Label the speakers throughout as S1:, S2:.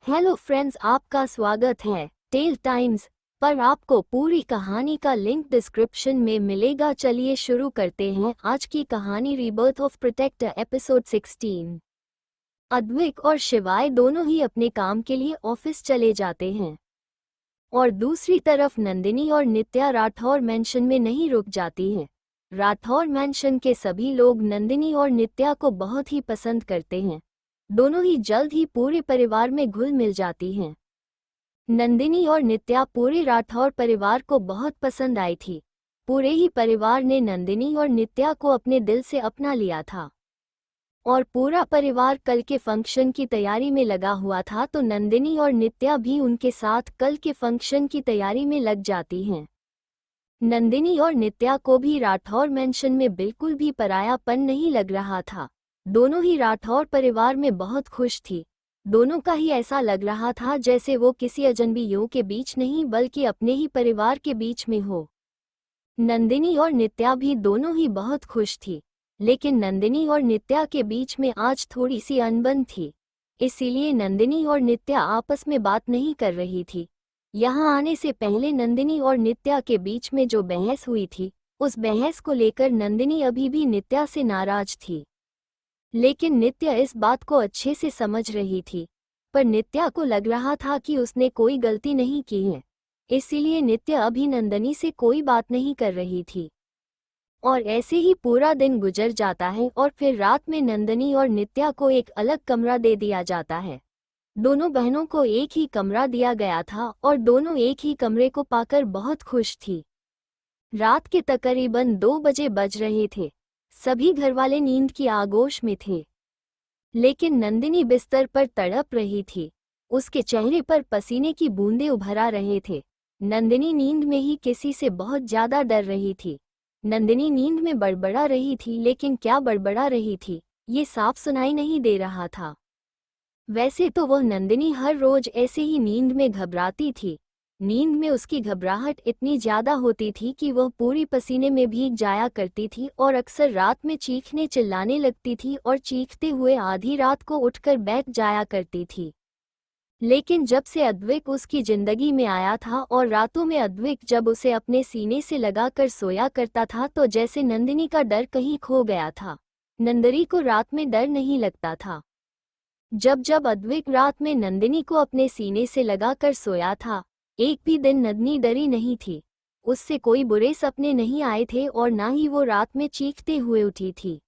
S1: Hello friends, आपका स्वागत है टेल टाइम्स पर। आपको पूरी कहानी का लिंक डिस्क्रिप्शन में मिलेगा। चलिए शुरू करते हैं आज की कहानी। Rebirth of protector episode 16। Advik और शिवाय दोनों ही अपने काम के लिए ऑफिस चले जाते हैं और दूसरी तरफ नंदिनी और नित्या राठौर मैंशन में नहीं रुक जाती हैं। राठौर मैंशन के सभी लोग नंदिनी और नित्या को बहुत ही पसंद करते हैं। दोनों ही जल्द ही पूरे परिवार में घुल मिल जाती हैं। नंदिनी और नित्या पूरे राठौर परिवार को बहुत पसंद आई थी। पूरे ही परिवार ने नंदिनी और नित्या को अपने दिल से अपना लिया था और पूरा परिवार कल के फंक्शन की तैयारी में लगा हुआ था, तो नंदिनी और नित्या भी उनके साथ कल के फंक्शन की तैयारी में लग जाती हैं। नंदिनी और नित्या को भी राठौर मैंशन में बिल्कुल भी परायापन नहीं लग रहा था। दोनों ही राठौर परिवार में बहुत खुश थी। दोनों का ही ऐसा लग रहा था जैसे वो किसी अजनबियों के बीच नहीं बल्कि अपने ही परिवार के बीच में हो। नंदिनी और नित्या भी दोनों ही बहुत खुश थी, लेकिन नंदिनी और नित्या के बीच में आज थोड़ी सी अनबन थी। इसीलिए नंदिनी और नित्या आपस में बात नहीं कर रही थी। यहाँ आने से पहले नंदिनी और नित्या के बीच में जो बहस हुई थी, उस बहस को लेकर नंदिनी अभी भी नित्या से नाराज थी। लेकिन नित्या इस बात को अच्छे से समझ रही थी, पर नित्या को लग रहा था कि उसने कोई गलती नहीं की है। इसीलिए नित्या अभी नंदिनी से कोई बात नहीं कर रही थी। और ऐसे ही पूरा दिन गुजर जाता है और फिर रात में नंदिनी और नित्या को एक अलग कमरा दे दिया जाता है। दोनों बहनों को एक ही कमरा दिया गया था और दोनों एक ही कमरे को पाकर बहुत खुश थी। रात के तकरीबन 2 बजे बज रहे थे। सभी घरवाले नींद की आगोश में थे, लेकिन नंदिनी बिस्तर पर तड़प रही थी। उसके चेहरे पर पसीने की बूंदें उभरा रहे थे। नंदिनी नींद में ही किसी से बहुत ज्यादा डर रही थी। नंदिनी नींद में बड़बड़ा रही थी, लेकिन क्या बड़बड़ा रही थी ये साफ सुनाई नहीं दे रहा था। वैसे तो वह नंदिनी हर रोज ऐसे ही नींद में घबराती थी। नींद में उसकी घबराहट इतनी ज्यादा होती थी कि वह पूरी पसीने में भीग जाया करती थी और अक्सर रात में चीखने चिल्लाने लगती थी और चीखते हुए आधी रात को उठकर बैठ जाया करती थी। लेकिन जब से अद्विक उसकी जिंदगी में आया था और रातों में अद्विक जब उसे अपने सीने से लगाकर सोया करता था, तो जैसे नंदिनी का डर कहीं खो गया था। नंदिनी को रात में डर नहीं लगता था। जब जब अद्विक रात में नंदिनी को अपने सीने से लगाकर सोया था, एक भी दिन नंदिनी डरी नहीं थी। उससे कोई बुरे सपने नहीं आए थे और ना ही वो रात में चीखते हुए उठी थी।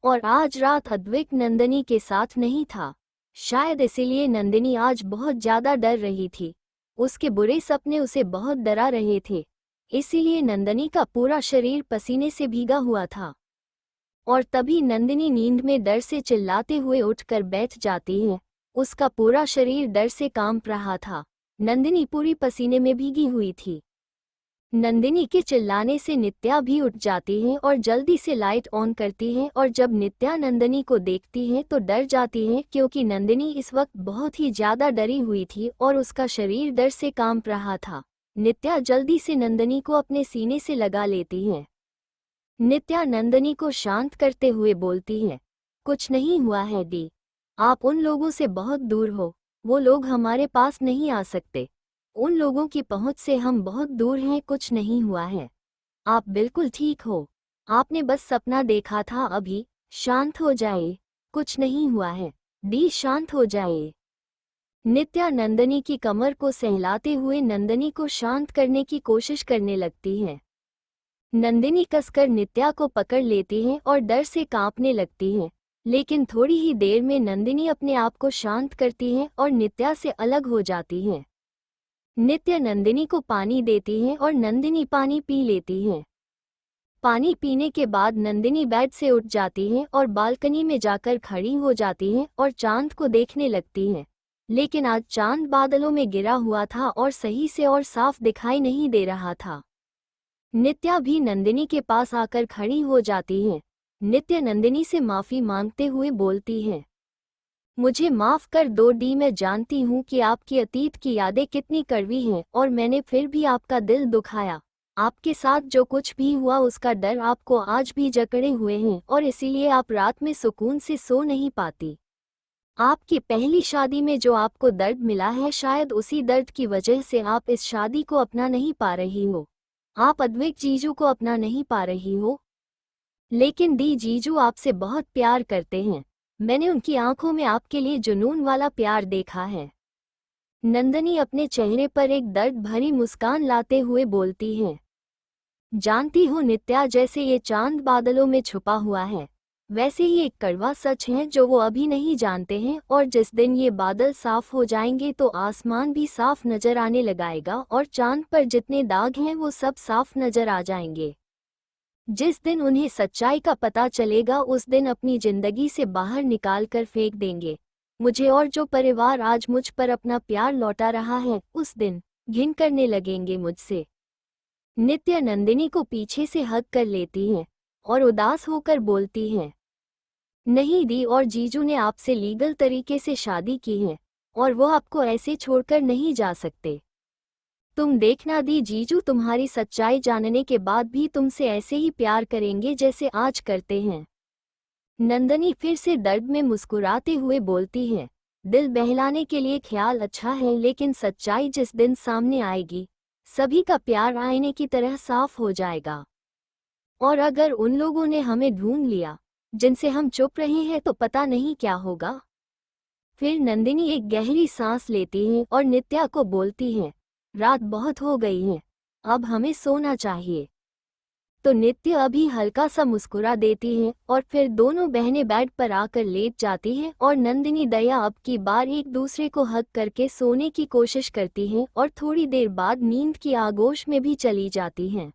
S1: और आज रात अद्विक नंदिनी के साथ नहीं था। शायद इसीलिए नंदिनी आज बहुत ज्यादा डर रही थी। उसके बुरे सपने उसे बहुत डरा रहे थे। इसीलिए नंदिनी का पूरा शरीर पसीने से भीगा हुआ था। और तभी नंदिनी नींद में डर से चिल्लाते हुए उठकर बैठ जाती है। उसका पूरा शरीर डर से कांप रहा था। नंदिनी पूरी पसीने में भीगी हुई थी। नंदिनी के चिल्लाने से नित्या भी उठ जाती है और जल्दी से लाइट ऑन करती है, और जब नित्या नंदिनी को देखती है तो डर जाती है, क्योंकि नंदिनी इस वक्त बहुत ही ज्यादा डरी हुई थी और उसका शरीर डर से कांप रहा था। नित्या जल्दी से नंदिनी को अपने सीने से लगा लेती है। नित्या नंदिनी को शांत करते हुए बोलती है, कुछ नहीं हुआ है दी। आप उन लोगों से बहुत दूर हो। वो लोग हमारे पास नहीं आ सकते। उन लोगों की पहुंच से हम बहुत दूर हैं। कुछ नहीं हुआ है। आप बिल्कुल ठीक हो। आपने बस सपना देखा था। अभी शांत हो जाए। कुछ नहीं हुआ है दी, शांत हो जाए। नित्या नंदिनी की कमर को सहलाते हुए नंदिनी को शांत करने की कोशिश करने लगती है। नंदिनी कसकर नित्या को पकड़ लेती है और डर से कांपने लगती है, लेकिन थोड़ी ही देर में नंदिनी अपने आप को शांत करती है और नित्या से अलग हो जाती है। नित्या नंदिनी को पानी देती है और नंदिनी पानी पी लेती है। पानी पीने के बाद नंदिनी बेड से उठ जाती है और बालकनी में जाकर खड़ी हो जाती है और चांद को देखने लगती है। लेकिन आज चांद बादलों में गिरा हुआ था और सही से और साफ दिखाई नहीं दे रहा था। नित्या भी नंदिनी के पास आकर खड़ी हो जाती है। नित्या नंदिनी से माफी मांगते हुए बोलती है, मुझे माफ कर दो डी। मैं जानती हूँ कि आपकी अतीत की यादें कितनी कड़वी हैं और मैंने फिर भी आपका दिल दुखाया। आपके साथ जो कुछ भी हुआ उसका डर आपको आज भी जकड़े हुए हैं और इसीलिए आप रात में सुकून से सो नहीं पाती। आपकी पहली शादी में जो आपको दर्द मिला है, शायद उसी दर्द की वजह से आप इस शादी को अपना नहीं पा रही हो। आप अद्वैत जीजू को अपना नहीं पा रही हो। लेकिन दी जीजू आपसे बहुत प्यार करते हैं। मैंने उनकी आंखों में आपके लिए जुनून वाला प्यार देखा है। नंदनी अपने चेहरे पर एक दर्द भरी मुस्कान लाते हुए बोलती है। जानती हूँ नित्या, जैसे ये चांद बादलों में छुपा हुआ है, वैसे ही एक कड़वा सच है जो वो अभी नहीं जानते हैं, और जिस दिन ये बादल साफ हो जाएंगे तो आसमान भी साफ नजर आने लगाएगा और चांद पर जितने दाग हैं वो सब साफ नजर आ जाएंगे। जिस दिन उन्हें सच्चाई का पता चलेगा उस दिन अपनी जिंदगी से बाहर निकाल कर फेंक देंगे मुझे, और जो परिवार आज मुझ पर अपना प्यार लौटा रहा है उस दिन घिन करने लगेंगे मुझसे। नित्या नंदिनी को पीछे से हग कर लेती हैं और उदास होकर बोलती हैं, नहीं दी, और जीजू ने आपसे लीगल तरीके से शादी की है और वो आपको ऐसे छोड़कर नहीं जा सकते। तुम देखना दी, जीजू तुम्हारी सच्चाई जानने के बाद भी तुमसे ऐसे ही प्यार करेंगे जैसे आज करते हैं। नंदनी फिर से दर्द में मुस्कुराते हुए बोलती है, दिल बहलाने के लिए ख्याल अच्छा है, लेकिन सच्चाई जिस दिन सामने आएगी सभी का प्यार आईने की तरह साफ हो जाएगा। और अगर उन लोगों ने हमें ढूंढ लिया जिनसे हम छुप रहे हैं तो पता नहीं क्या होगा। फिर नंदिनी एक गहरी सांस लेती है और नित्या को बोलती है, रात बहुत हो गई है, अब हमें सोना चाहिए। तो नित्य अभी हल्का सा मुस्कुरा देती है और फिर दोनों बहनें बेड पर आकर लेट जाती हैं और नंदिनी दया अब की बार एक दूसरे को हग करके सोने की कोशिश करती हैं और थोड़ी देर बाद नींद की आगोश में भी चली जाती हैं।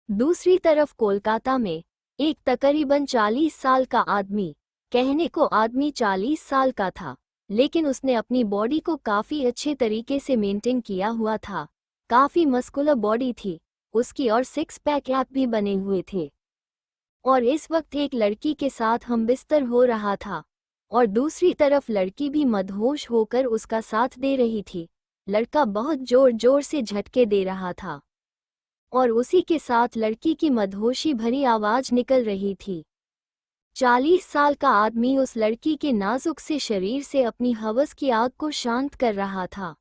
S1: दूसरी तरफ कोलकाता में एक तकरीबन 40 साल का आदमी, कहने को आदमी 40 साल का था, लेकिन उसने अपनी बॉडी को काफ़ी अच्छे तरीके से मेंटेन किया हुआ था। काफ़ी मस्कुलर बॉडी थी उसकी और 6 पैक ऐप भी बने हुए थे। और इस वक्त एक लड़की के साथ हम बिस्तर हो रहा था और दूसरी तरफ लड़की भी मदहोश होकर उसका साथ दे रही थी। लड़का बहुत जोर जोर से झटके दे रहा था और उसी के साथ लड़की की मदहोशी भरी आवाज निकल रही थी। 40 साल का आदमी उस लड़की के नाजुक से शरीर से अपनी हवस की आग को शांत कर रहा था।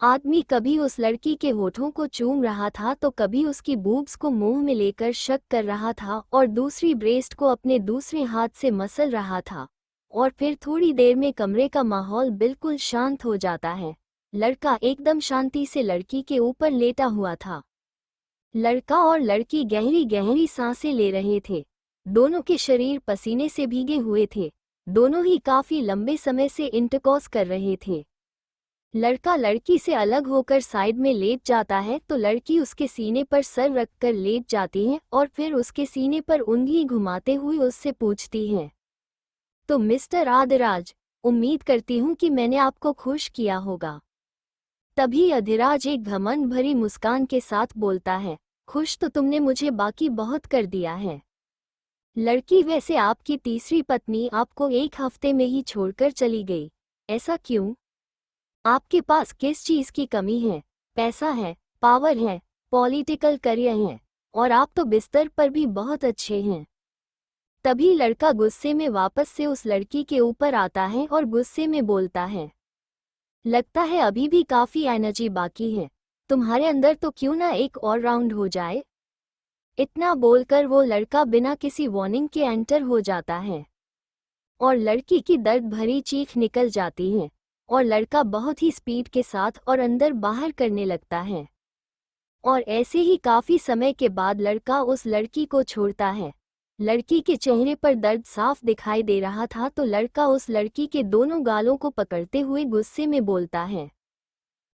S1: आदमी कभी उस लड़की के होठों को चूम रहा था तो कभी उसकी बूब्स को मुंह में लेकर शक कर रहा था और दूसरी ब्रेस्ट को अपने दूसरे हाथ से मसल रहा था। और फिर थोड़ी देर में कमरे का माहौल बिल्कुल शांत हो जाता है। लड़का एकदम शांति से लड़की के ऊपर लेटा हुआ था। लड़का और लड़की गहरी गहरी सांसें ले रहे थे। दोनों के शरीर पसीने से भीगे हुए थे। दोनों ही काफी लंबे समय से इंटरकॉर्स कर रहे थे। लड़का लड़की से अलग होकर साइड में लेट जाता है तो लड़की उसके सीने पर सर रखकर लेट जाती है और फिर उसके सीने पर उंगली घुमाते हुए उससे पूछती है, तो मिस्टर आदिराज, उम्मीद करती हूँ कि मैंने आपको खुश किया होगा। तभी अधिराज एक घमंड भरी मुस्कान के साथ बोलता है, खुश तो तुमने मुझे बाकी बहुत कर दिया है। लड़की, वैसे आपकी तीसरी पत्नी आपको 1 हफ्ते में ही छोड़कर चली गई, ऐसा क्यों? आपके पास किस चीज की कमी है? पैसा है, पावर है, पॉलिटिकल करियर है, और आप तो बिस्तर पर भी बहुत अच्छे हैं। तभी लड़का गुस्से में वापस से उस लड़की के ऊपर आता है और गुस्से में बोलता है, लगता है अभी भी काफी एनर्जी बाकी है तुम्हारे अंदर, तो क्यों ना एक और राउंड हो जाए। इतना बोलकर वो लड़का बिना किसी वार्निंग के एंटर हो जाता है और लड़की की दर्द भरी चीख निकल जाती है और लड़का बहुत ही स्पीड के साथ और अंदर बाहर करने लगता है। और ऐसे ही काफी समय के बाद लड़का उस लड़की को छोड़ता है। लड़की के चेहरे पर दर्द साफ दिखाई दे रहा था तो लड़का उस लड़की के दोनों गालों को पकड़ते हुए गुस्से में बोलता है,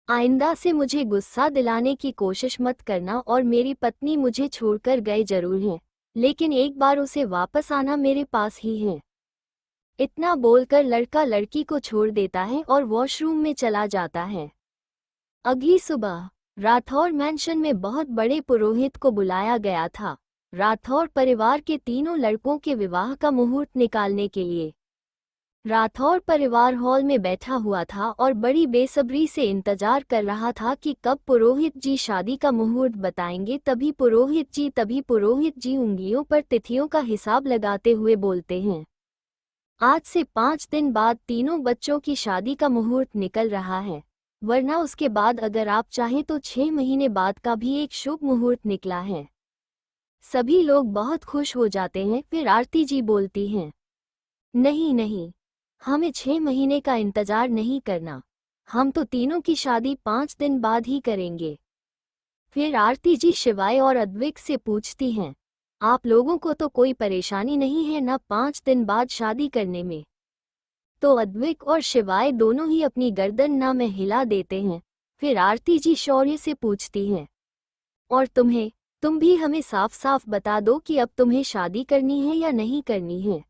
S1: आइंदा से मुझे गुस्सा दिलाने की कोशिश मत करना, और मेरी पत्नी मुझे छोड़कर गए जरूर हैं, लेकिन एक बार उसे वापस आना मेरे पास ही है। इतना बोलकर लड़का लड़की को छोड़ देता है और वॉशरूम में चला जाता है। अगली सुबह राठौर मैंशन में बहुत बड़े पुरोहित को बुलाया गया था, राठौर परिवार के तीनों लड़कों के विवाह का मुहूर्त निकालने के लिए। राठौर परिवार हॉल में बैठा हुआ था और बड़ी बेसब्री से इंतजार कर रहा था कि कब पुरोहित जी शादी का मुहूर्त बताएंगे। तभी पुरोहित जी उंगलियों पर तिथियों का हिसाब लगाते हुए बोलते हैं, आज से 5 दिन बाद तीनों बच्चों की शादी का मुहूर्त निकल रहा है, वरना उसके बाद अगर आप चाहें तो 6 महीने बाद का भी एक शुभ मुहूर्त निकला है। सभी लोग बहुत खुश हो जाते हैं। फिर आरती जी बोलती हैं, नहीं नहीं, हमें 6 महीने का इंतजार नहीं करना, हम तो तीनों की शादी 5 दिन बाद ही करेंगे। फिर आरती जी शिवाय और अद्विक से पूछती हैं, आप लोगों को तो कोई परेशानी नहीं है ना 5 दिन बाद शादी करने में? तो अद्विक और शिवाय दोनों ही अपनी गर्दन ना में हिला देते हैं। फिर आरती जी शौर्य से पूछती हैं, और तुम भी हमें साफ साफ बता दो कि अब तुम्हें शादी करनी है या नहीं करनी है?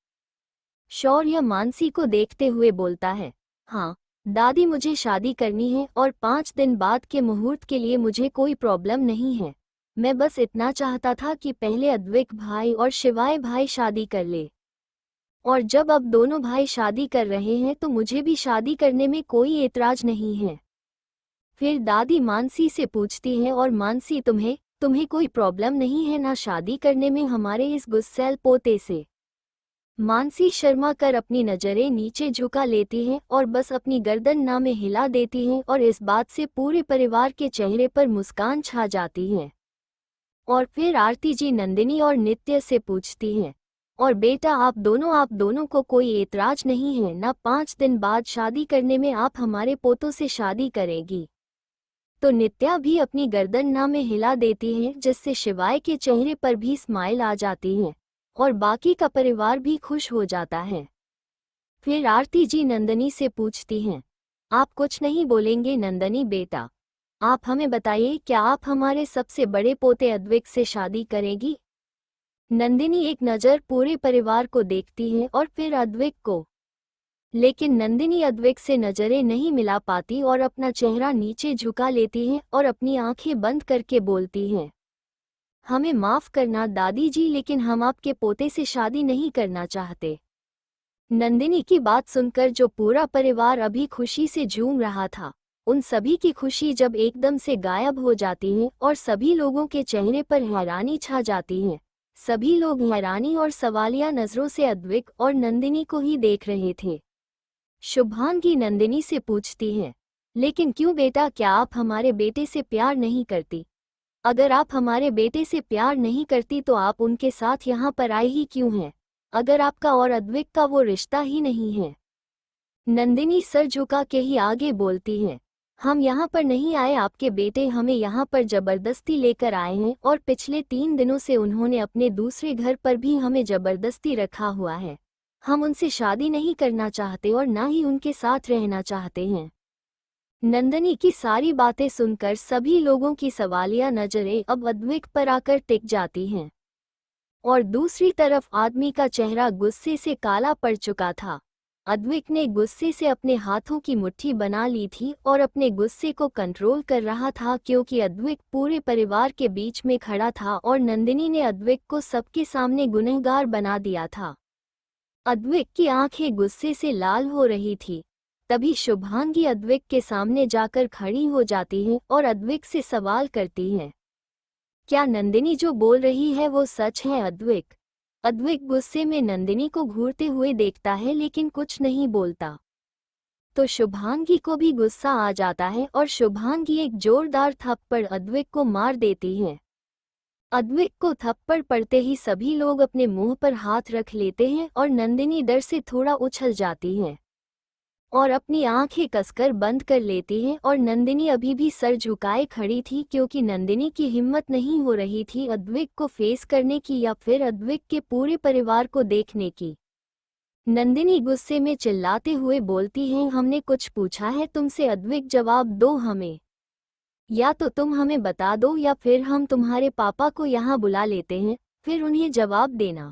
S1: शौर्य मानसी को देखते हुए बोलता है, हाँ दादी, मुझे शादी करनी है और 5 दिन बाद के मुहूर्त के लिए मुझे कोई प्रॉब्लम नहीं है। मैं बस इतना चाहता था कि पहले अद्विक भाई और शिवाय भाई शादी कर ले, और जब अब दोनों भाई शादी कर रहे हैं तो मुझे भी शादी करने में कोई एतराज नहीं है। फिर दादी मानसी से पूछती है, और मानसी, तुम्हें कोई प्रॉब्लम नहीं है ना शादी करने में हमारे इस गुस्सैल पोते से? मानसी शर्मा कर अपनी नजरें नीचे झुका लेती हैं और बस अपनी गर्दन ना में हिला देती हैं, और इस बात से पूरे परिवार के चेहरे पर मुस्कान छा जाती है। और फिर आरती जी नंदिनी और नित्य से पूछती हैं, और बेटा, आप दोनों को कोई एतराज नहीं है ना 5 दिन बाद शादी करने में? आप हमारे पोतों से शादी करेगी? तो नित्या भी अपनी गर्दन ना में हिला देती है, जिससे शिवाय के चेहरे पर भी स्माइल आ जाती है और बाकी का परिवार भी खुश हो जाता है। फिर आरती जी नंदिनी से पूछती हैं, आप कुछ नहीं बोलेंगे नंदिनी बेटा? आप हमें बताइए, क्या आप हमारे सबसे बड़े पोते अद्विक से शादी करेगी? नंदिनी एक नज़र पूरे परिवार को देखती है और फिर अद्विक को, लेकिन नंदिनी अद्विक से नजरें नहीं मिला पाती और अपना चेहरा नीचे झुका लेती है और अपनी आंखें बंद करके बोलती हैं, हमें माफ करना दादी जी, लेकिन हम आपके पोते से शादी नहीं करना चाहते। नंदिनी की बात सुनकर जो पूरा परिवार अभी खुशी से झूम रहा था, उन सभी की खुशी जब एकदम से गायब हो जाती है और सभी लोगों के चेहरे पर हैरानी छा जाती है। सभी लोग हैरानी और सवालिया नजरों से अद्विक और नंदिनी को ही देख रहे थे। शुभांगी नंदिनी से पूछती है, लेकिन क्यों बेटा, क्या आप हमारे बेटे से प्यार नहीं करती? अगर आप हमारे बेटे से प्यार नहीं करती तो आप उनके साथ यहाँ पर आई ही क्यों हैं? अगर आपका और अद्विक का वो रिश्ता ही नहीं है। नंदिनी सर झुका के ही आगे बोलती है, हम यहाँ पर नहीं आए, आपके बेटे हमें यहाँ पर जबरदस्ती लेकर आए हैं और पिछले 3 दिनों से उन्होंने अपने दूसरे घर पर भी हमें जबरदस्ती रखा हुआ है। हम उनसे शादी नहीं करना चाहते और ना ही उनके साथ रहना चाहते हैं। नंदिनी की सारी बातें सुनकर सभी लोगों की सवालिया नजरें अब अद्विक पर आकर टिक जाती हैं, और दूसरी तरफ आदमी का चेहरा गुस्से से काला पड़ चुका था। अद्विक ने गुस्से से अपने हाथों की मुट्ठी बना ली थी और अपने गुस्से को कंट्रोल कर रहा था, क्योंकि अद्विक पूरे परिवार के बीच में खड़ा था और नंदिनी ने अद्विक को सबके सामने गुनहगार बना दिया था। अद्विक की आंखें गुस्से से लाल हो रही थी। तभी शुभांगी अद्विक के सामने जाकर खड़ी हो जाती है और अद्विक से सवाल करती है, क्या नंदिनी जो बोल रही है वो सच है अद्विक? अद्विक गुस्से में नंदिनी को घूरते हुए देखता है लेकिन कुछ नहीं बोलता। तो शुभांगी को भी गुस्सा आ जाता है और शुभांगी एक जोरदार थप्पड़ अद्विक को मार देती है। अद्विक को थप्पड़ पड़ते ही सभी लोग अपने मुंह पर हाथ रख लेते हैं और नंदिनी डर से थोड़ा उछल जाती है और अपनी आंखें कसकर बंद कर लेती है। और नंदिनी अभी भी सर झुकाए खड़ी थी, क्योंकि नंदिनी की हिम्मत नहीं हो रही थी अद्विक को फेस करने की या फिर अद्विक के पूरे परिवार को देखने की। नंदिनी गुस्से में चिल्लाते हुए बोलती है, हमने कुछ पूछा है तुमसे अद्विक, जवाब दो हमें। या तो तुम हमें बता दो या फिर हम तुम्हारे पापा को यहाँ बुला लेते हैं, फिर उन्हें जवाब देना।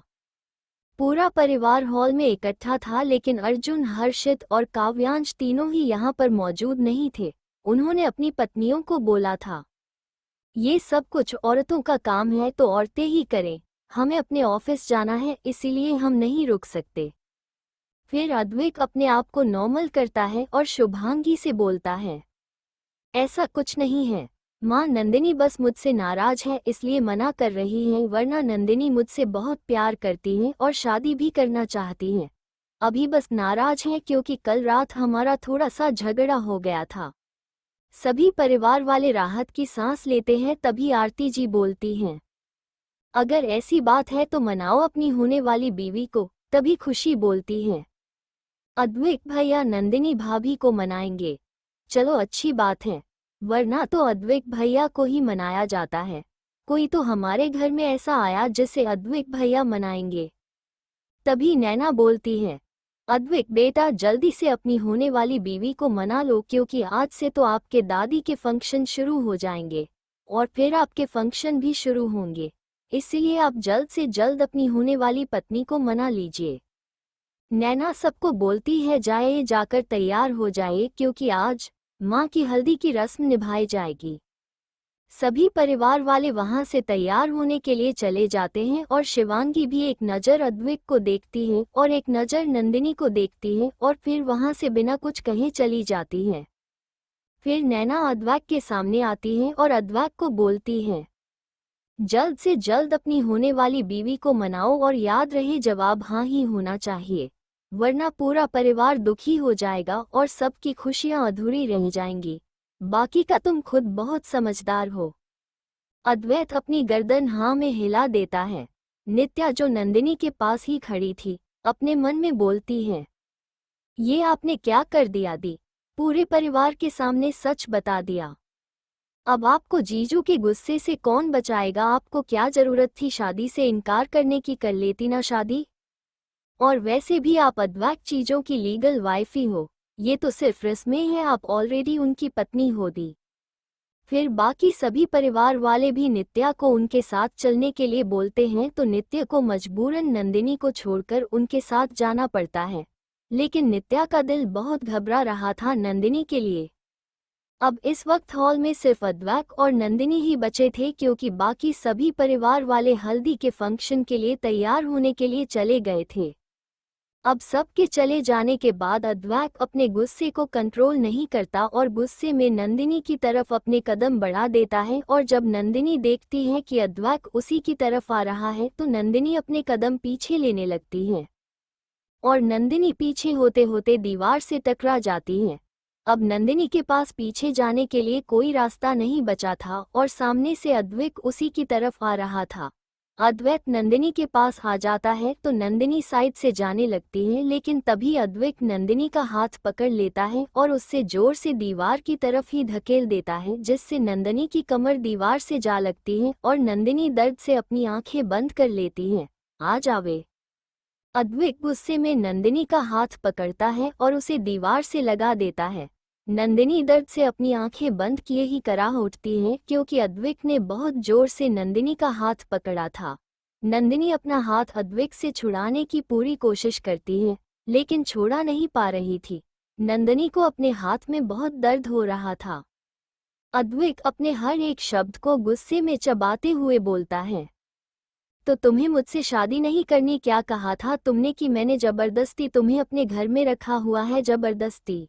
S1: पूरा परिवार हॉल में इकट्ठा था, लेकिन अर्जुन, हर्षित और काव्यांश तीनों ही यहाँ पर मौजूद नहीं थे। उन्होंने अपनी पत्नियों को बोला था, ये सब कुछ औरतों का काम है तो औरतें ही करें, हमें अपने ऑफिस जाना है इसीलिए हम नहीं रुक सकते। फिर अद्विक अपने आप को नॉर्मल करता है और शुभांगी से बोलता है, ऐसा कुछ नहीं है माँ, नंदिनी बस मुझसे नाराज है इसलिए मना कर रही है, वरना नंदिनी मुझसे बहुत प्यार करती है और शादी भी करना चाहती है। अभी बस नाराज हैं क्योंकि कल रात हमारा थोड़ा सा झगड़ा हो गया था। सभी परिवार वाले राहत की सांस लेते हैं, तभी आरती जी बोलती हैं, अगर ऐसी बात है तो मनाओ अपनी होने वाली बीवी को। तभी खुशी बोलती हैं, अद्वैत भैया नंदिनी भाभी को मनाएंगे। चलो अच्छी बात है, वरना तो अद्वैत भैया को ही मनाया जाता है। कोई तो हमारे घर में ऐसा आया जिसे अद्वैत भैया मनाएंगे। तभी नैना बोलती है, अद्वैत बेटा जल्दी से अपनी होने वाली बीवी को मना लो, क्योंकि आज से तो आपके दादी के फंक्शन शुरू हो जाएंगे और फिर आपके फंक्शन भी शुरू होंगे। इसलिए आप जल्द से जल्द अपनी होने वाली पत्नी को मना लीजिए। नैना सबको बोलती है, जाकर तैयार हो जाए, क्योंकि आज माँ की हल्दी की रस्म निभाई जाएगी। सभी परिवार वाले वहां से तैयार होने के लिए चले जाते हैं और शिवांगी भी एक नज़र अद्वैत को देखती है और एक नज़र नंदिनी को देखती है और फिर वहां से बिना कुछ कहे चली जाती है। फिर नैना अद्वैत के सामने आती है और अद्वैत को बोलती है, जल्द से जल्द अपनी होने वाली बीवी को मनाओ और याद रहे जवाब हाँ ही होना चाहिए, वरना पूरा परिवार दुखी हो जाएगा और सबकी खुशियां अधूरी रह जाएंगी। बाकी का तुम खुद बहुत समझदार हो। अद्वैत अपनी गर्दन हाँ में हिला देता है। नित्या जो नंदिनी के पास ही खड़ी थी, अपने मन में बोलती है, ये आपने क्या कर दिया दी, पूरे परिवार के सामने सच बता दिया। अब आपको जीजू के गुस्से से कौन बचाएगा। आपको क्या जरूरत थी शादी से इनकार करने की, कर लेती ना शादी। और वैसे भी आप अद्वैत चीजों की लीगल वाइफ ही हो, ये तो सिर्फ रस्में हैं, आप ऑलरेडी उनकी पत्नी हो दी। फिर बाकी सभी परिवार वाले भी नित्या को उनके साथ चलने के लिए बोलते हैं, तो नित्या को मजबूरन नंदिनी को छोड़कर उनके साथ जाना पड़ता है। लेकिन नित्या का दिल बहुत घबरा रहा था नंदिनी के लिए। अब इस वक्त हॉल में सिर्फ अद्वैत और नंदिनी ही बचे थे, क्योंकि बाकी सभी परिवार वाले हल्दी के फंक्शन के लिए तैयार होने के लिए चले गए थे। अब सबके चले जाने के बाद अद्वैत अपने गुस्से को कंट्रोल नहीं करता और गुस्से में नंदिनी की तरफ अपने कदम बढ़ा देता है। और जब नंदिनी देखती है कि अद्वैत उसी की तरफ आ रहा है, तो नंदिनी अपने कदम पीछे लेने लगती है और नंदिनी पीछे होते होते दीवार से टकरा जाती है। अब नंदिनी के पास पीछे जाने के लिए कोई रास्ता नहीं बचा था और सामने से अद्वैत उसी की तरफ आ रहा था। अद्वैत नंदिनी के पास आ जाता है तो नंदिनी साइड से जाने लगती है, लेकिन तभी अद्वैत नंदिनी का हाथ पकड़ लेता है और उससे जोर से दीवार की तरफ ही धकेल देता है, जिससे नंदिनी की कमर दीवार से जा लगती है और नंदिनी दर्द से अपनी आंखें बंद कर लेती है। आ जावे। अद्वैत गुस्से में नंदिनी का हाथ पकड़ता है और उसे दीवार से लगा देता है। नंदिनी दर्द से अपनी आंखें बंद किए ही करा उठती है, क्योंकि अद्वैत ने बहुत जोर से नंदिनी का हाथ पकड़ा था। नंदिनी अपना हाथ अद्वैत से छुड़ाने की पूरी कोशिश करती है, लेकिन छोड़ा नहीं पा रही थी। नंदिनी को अपने हाथ में बहुत दर्द हो रहा था। अद्वैत अपने हर एक शब्द को गुस्से में चबाते हुए बोलता है, तो तुम्हें मुझसे शादी नहीं करनी क्या कहा था तुमने कि मैंने जबरदस्ती तुम्हें अपने घर में रखा हुआ है, जबरदस्ती।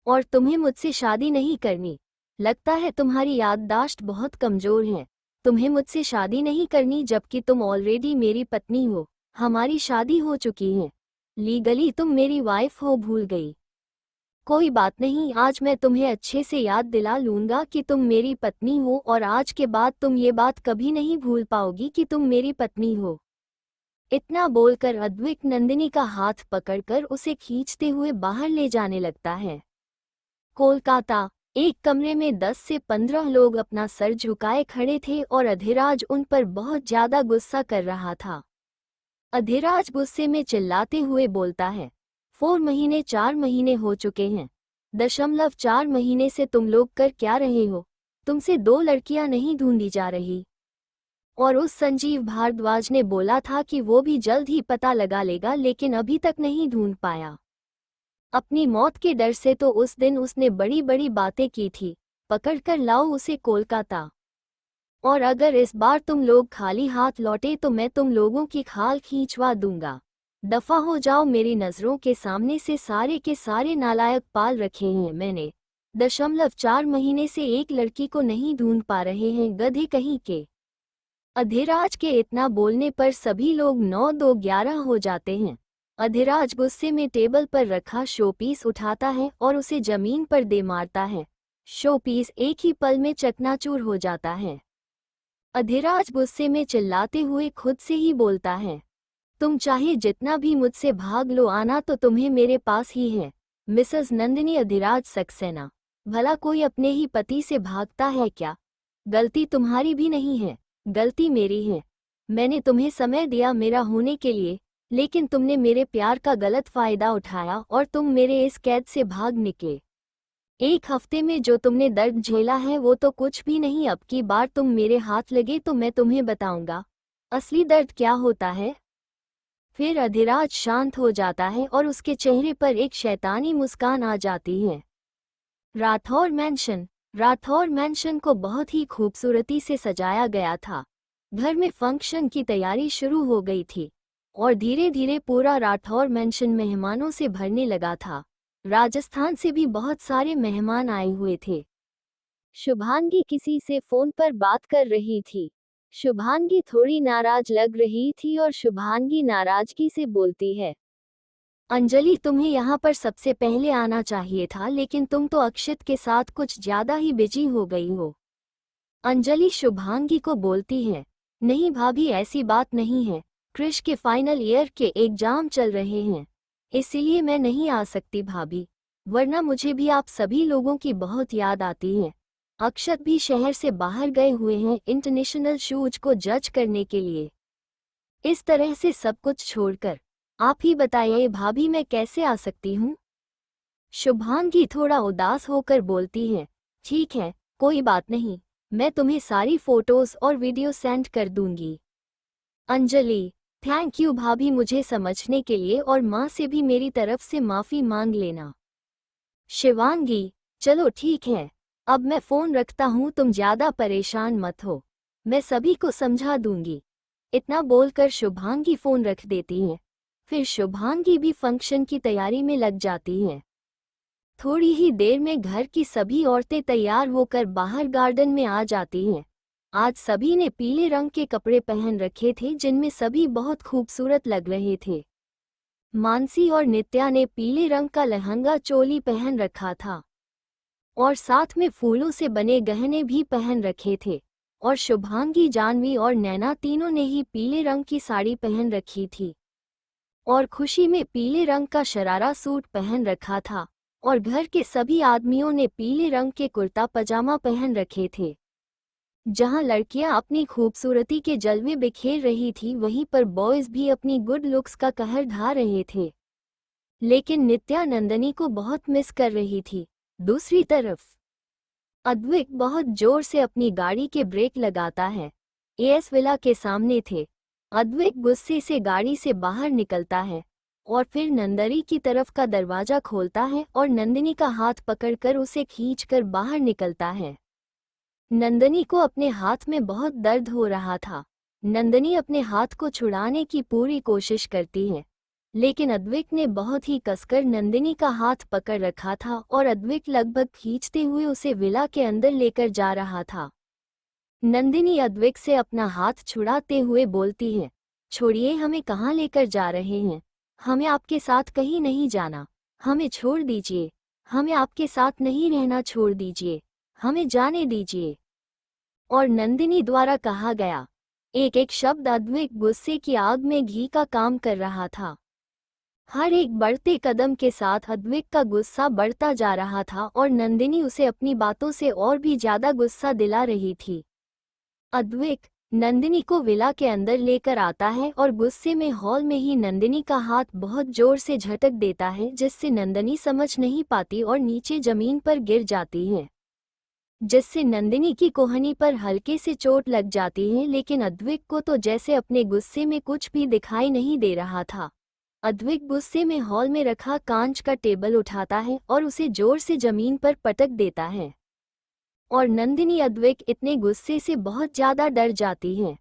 S1: और तुम्हें मुझसे शादी नहीं करनी। लगता है तुम्हारी याददाश्त बहुत कमजोर है। तुम्हें मुझसे शादी नहीं करनी, जबकि तुम ऑलरेडी मेरी पत्नी हो। हमारी शादी हो चुकी है, लीगली तुम मेरी वाइफ हो, भूल गई। कोई बात नहीं, आज मैं तुम्हें अच्छे से याद दिला लूंगा कि तुम मेरी पत्नी हो, और आज के बाद तुम ये बात कभी नहीं भूल पाओगी कि तुम मेरी पत्नी हो। इतना बोलकर अद्वैत नंदिनी का हाथ पकड़कर उसे खींचते हुए बाहर ले जाने लगता है। कोलकाता। एक कमरे में 10 से 15 लोग अपना सर झुकाए खड़े थे और अधिराज उन पर बहुत ज्यादा गुस्सा कर रहा था। अधिराज गुस्से में चिल्लाते हुए बोलता है, 4 महीने हो चुके हैं। 4 महीने से तुम लोग कर क्या रहे हो? तुमसे 2 लड़कियां नहीं ढूंढी जा रही? और उस संजीव भारद्वाज ने बोला था कि वो भी जल्द ही पता लगा लेगा, लेकिन अभी तक नहीं ढूंढ पाया। अपनी मौत के डर से तो उस दिन उसने बड़ी बड़ी बातें की थी, पकड़कर लाओ उसे कोलकाता। और अगर इस बार तुम लोग खाली हाथ लौटे तो मैं तुम लोगों की खाल खींचवा दूंगा। दफा हो जाओ, मेरी नजरों के सामने से सारे के सारे नालायक पाल रखे हैं मैंने। 4 महीने से एक लड़की को नहीं ढूंढ पा रहे हैं, गधे कहीं के। अधिराज के इतना बोलने पर सभी लोग 9-2-11 हो जाते हैं। अधिराज गुस्से में टेबल पर रखा शोपीस उठाता है और उसे जमीन पर दे मारता है। शोपीस एक ही पल में चकनाचूर हो जाता है। अधिराज गुस्से में चिल्लाते हुए खुद से ही बोलता है, तुम चाहे जितना भी मुझसे भाग लो, आना तो तुम्हें मेरे पास ही है। मिसेस नंदिनी अधिराज सक्सेना, भला कोई अपने ही पति से भागता है क्या? गलती तुम्हारी भी नहीं है, गलती मेरी है। मैंने तुम्हें समय दिया मेरा होने के लिए, लेकिन तुमने मेरे प्यार का गलत फायदा उठाया और तुम मेरे इस कैद से भाग निकले। एक हफ्ते में जो तुमने दर्द झेला है वो तो कुछ भी नहीं। अब की बार तुम मेरे हाथ लगे तो मैं तुम्हें बताऊंगा असली दर्द क्या होता है। फिर अधिराज शांत हो जाता है और उसके चेहरे पर एक शैतानी मुस्कान आ जाती है। राठौर मैंशन को बहुत ही खूबसूरती से सजाया गया था। घर में फंक्शन की तैयारी शुरू हो गई थी और धीरे धीरे पूरा राठौर मैंशन मेहमानों से भरने लगा था। राजस्थान से भी बहुत सारे मेहमान आए हुए थे। शुभांगी किसी से फोन पर बात कर रही थी। शुभांगी थोड़ी नाराज लग रही थी और शुभांगी नाराजगी से बोलती है, अंजलि तुम्हें यहाँ पर सबसे पहले आना चाहिए था, लेकिन तुम तो अक्षित के साथ कुछ ज्यादा ही बिजी हो गई हो। अंजलि शुभांगी को बोलती है, नहीं भाभी ऐसी बात नहीं है, कृष के फाइनल ईयर के एग्जाम चल रहे हैं, इसीलिए मैं नहीं आ सकती भाभी, वरना मुझे भी आप सभी लोगों की बहुत याद आती है। अक्षत भी शहर से बाहर गए हुए हैं इंटरनेशनल शूज को जज करने के लिए। इस तरह से सब कुछ छोड़कर आप ही बताइए भाभी मैं कैसे आ सकती हूँ? शुभांगी थोड़ा उदास होकर बोलती है, ठीक है कोई बात नहीं, मैं तुम्हें सारी फोटोज और वीडियो सेंड कर दूंगी। अंजलि, थैंक यू भाभी मुझे समझने के लिए, और माँ से भी मेरी तरफ से माफ़ी मांग लेना। शिवांगी, चलो ठीक है, अब मैं फ़ोन रखता हूँ, तुम ज़्यादा परेशान मत हो, मैं सभी को समझा दूंगी। इतना बोलकर शुभांगी फ़ोन रख देती है। फिर शुभांगी भी फंक्शन की तैयारी में लग जाती है। थोड़ी ही देर में घर की सभी औरतें तैयार होकर बाहर गार्डन में आ जाती हैं। आज सभी ने पीले रंग के कपड़े पहन रखे थे जिनमें सभी बहुत खूबसूरत लग रहे थे। मानसी और नित्या ने पीले रंग का लहंगा चोली पहन रखा था और साथ में फूलों से बने गहने भी पहन रखे थे, और शुभांगी, जानवी और नैना तीनों ने ही पीले रंग की साड़ी पहन रखी थी और खुशी में पीले रंग का शरारा सूट पहन रखा था, और घर के सभी आदमियों ने पीले रंग के कुर्ता पजामा पहन रखे थे। जहां लड़कियां अपनी खूबसूरती के जलवे बिखेर रही थी, वहीं पर बॉयज भी अपनी गुड लुक्स का कहर ढा रहे थे। लेकिन नित्या नंदनी को बहुत मिस कर रही थी। दूसरी तरफ अद्विक बहुत जोर से अपनी गाड़ी के ब्रेक लगाता है। एएस विला के सामने थे। अद्विक गुस्से से गाड़ी से बाहर निकलता है और फिर नंदनी की तरफ का दरवाजा खोलता है और नंदिनी का हाथ पकड़कर उसे खींचकर बाहर निकलता है। नंदनी को अपने हाथ में बहुत दर्द हो रहा था। नंदनी अपने हाथ को छुड़ाने की पूरी कोशिश करती है, लेकिन अद्विक ने बहुत ही कसकर नंदिनी का हाथ पकड़ रखा था और अद्विक लगभग खींचते हुए उसे विला के अंदर लेकर जा रहा था। नंदिनी अद्विक से अपना हाथ छुड़ाते हुए बोलती है, छोड़िए, हमें कहाँ लेकर जा रहे हैं? हमें आपके साथ कहीं नहीं जाना, हमें छोड़ दीजिए, हमें आपके साथ नहीं रहना, छोड़ दीजिए, हमें जाने दीजिए। और नंदिनी द्वारा कहा गया एक एक शब्द अद्विक गुस्से की आग में घी का काम कर रहा था। हर एक बढ़ते कदम के साथ अद्विक का गुस्सा बढ़ता जा रहा था और नंदिनी उसे अपनी बातों से और भी ज्यादा गुस्सा दिला रही थी। अद्विक नंदिनी को विला के अंदर लेकर आता है और गुस्से में हॉल में ही नंदिनी का हाथ बहुत जोर से झटक देता है, जिससे नंदिनी समझ नहीं पाती और नीचे जमीन पर गिर जाती है, जिससे नंदिनी की कोहनी पर हल्के से चोट लग जाती है। लेकिन अद्विक को तो जैसे अपने गुस्से में कुछ भी दिखाई नहीं दे रहा था। अद्विक गुस्से में हॉल में रखा कांच का टेबल उठाता है और उसे जोर से जमीन पर पटक देता है, और नंदिनी अद्विक इतने गुस्से से बहुत ज्यादा डर जाती है।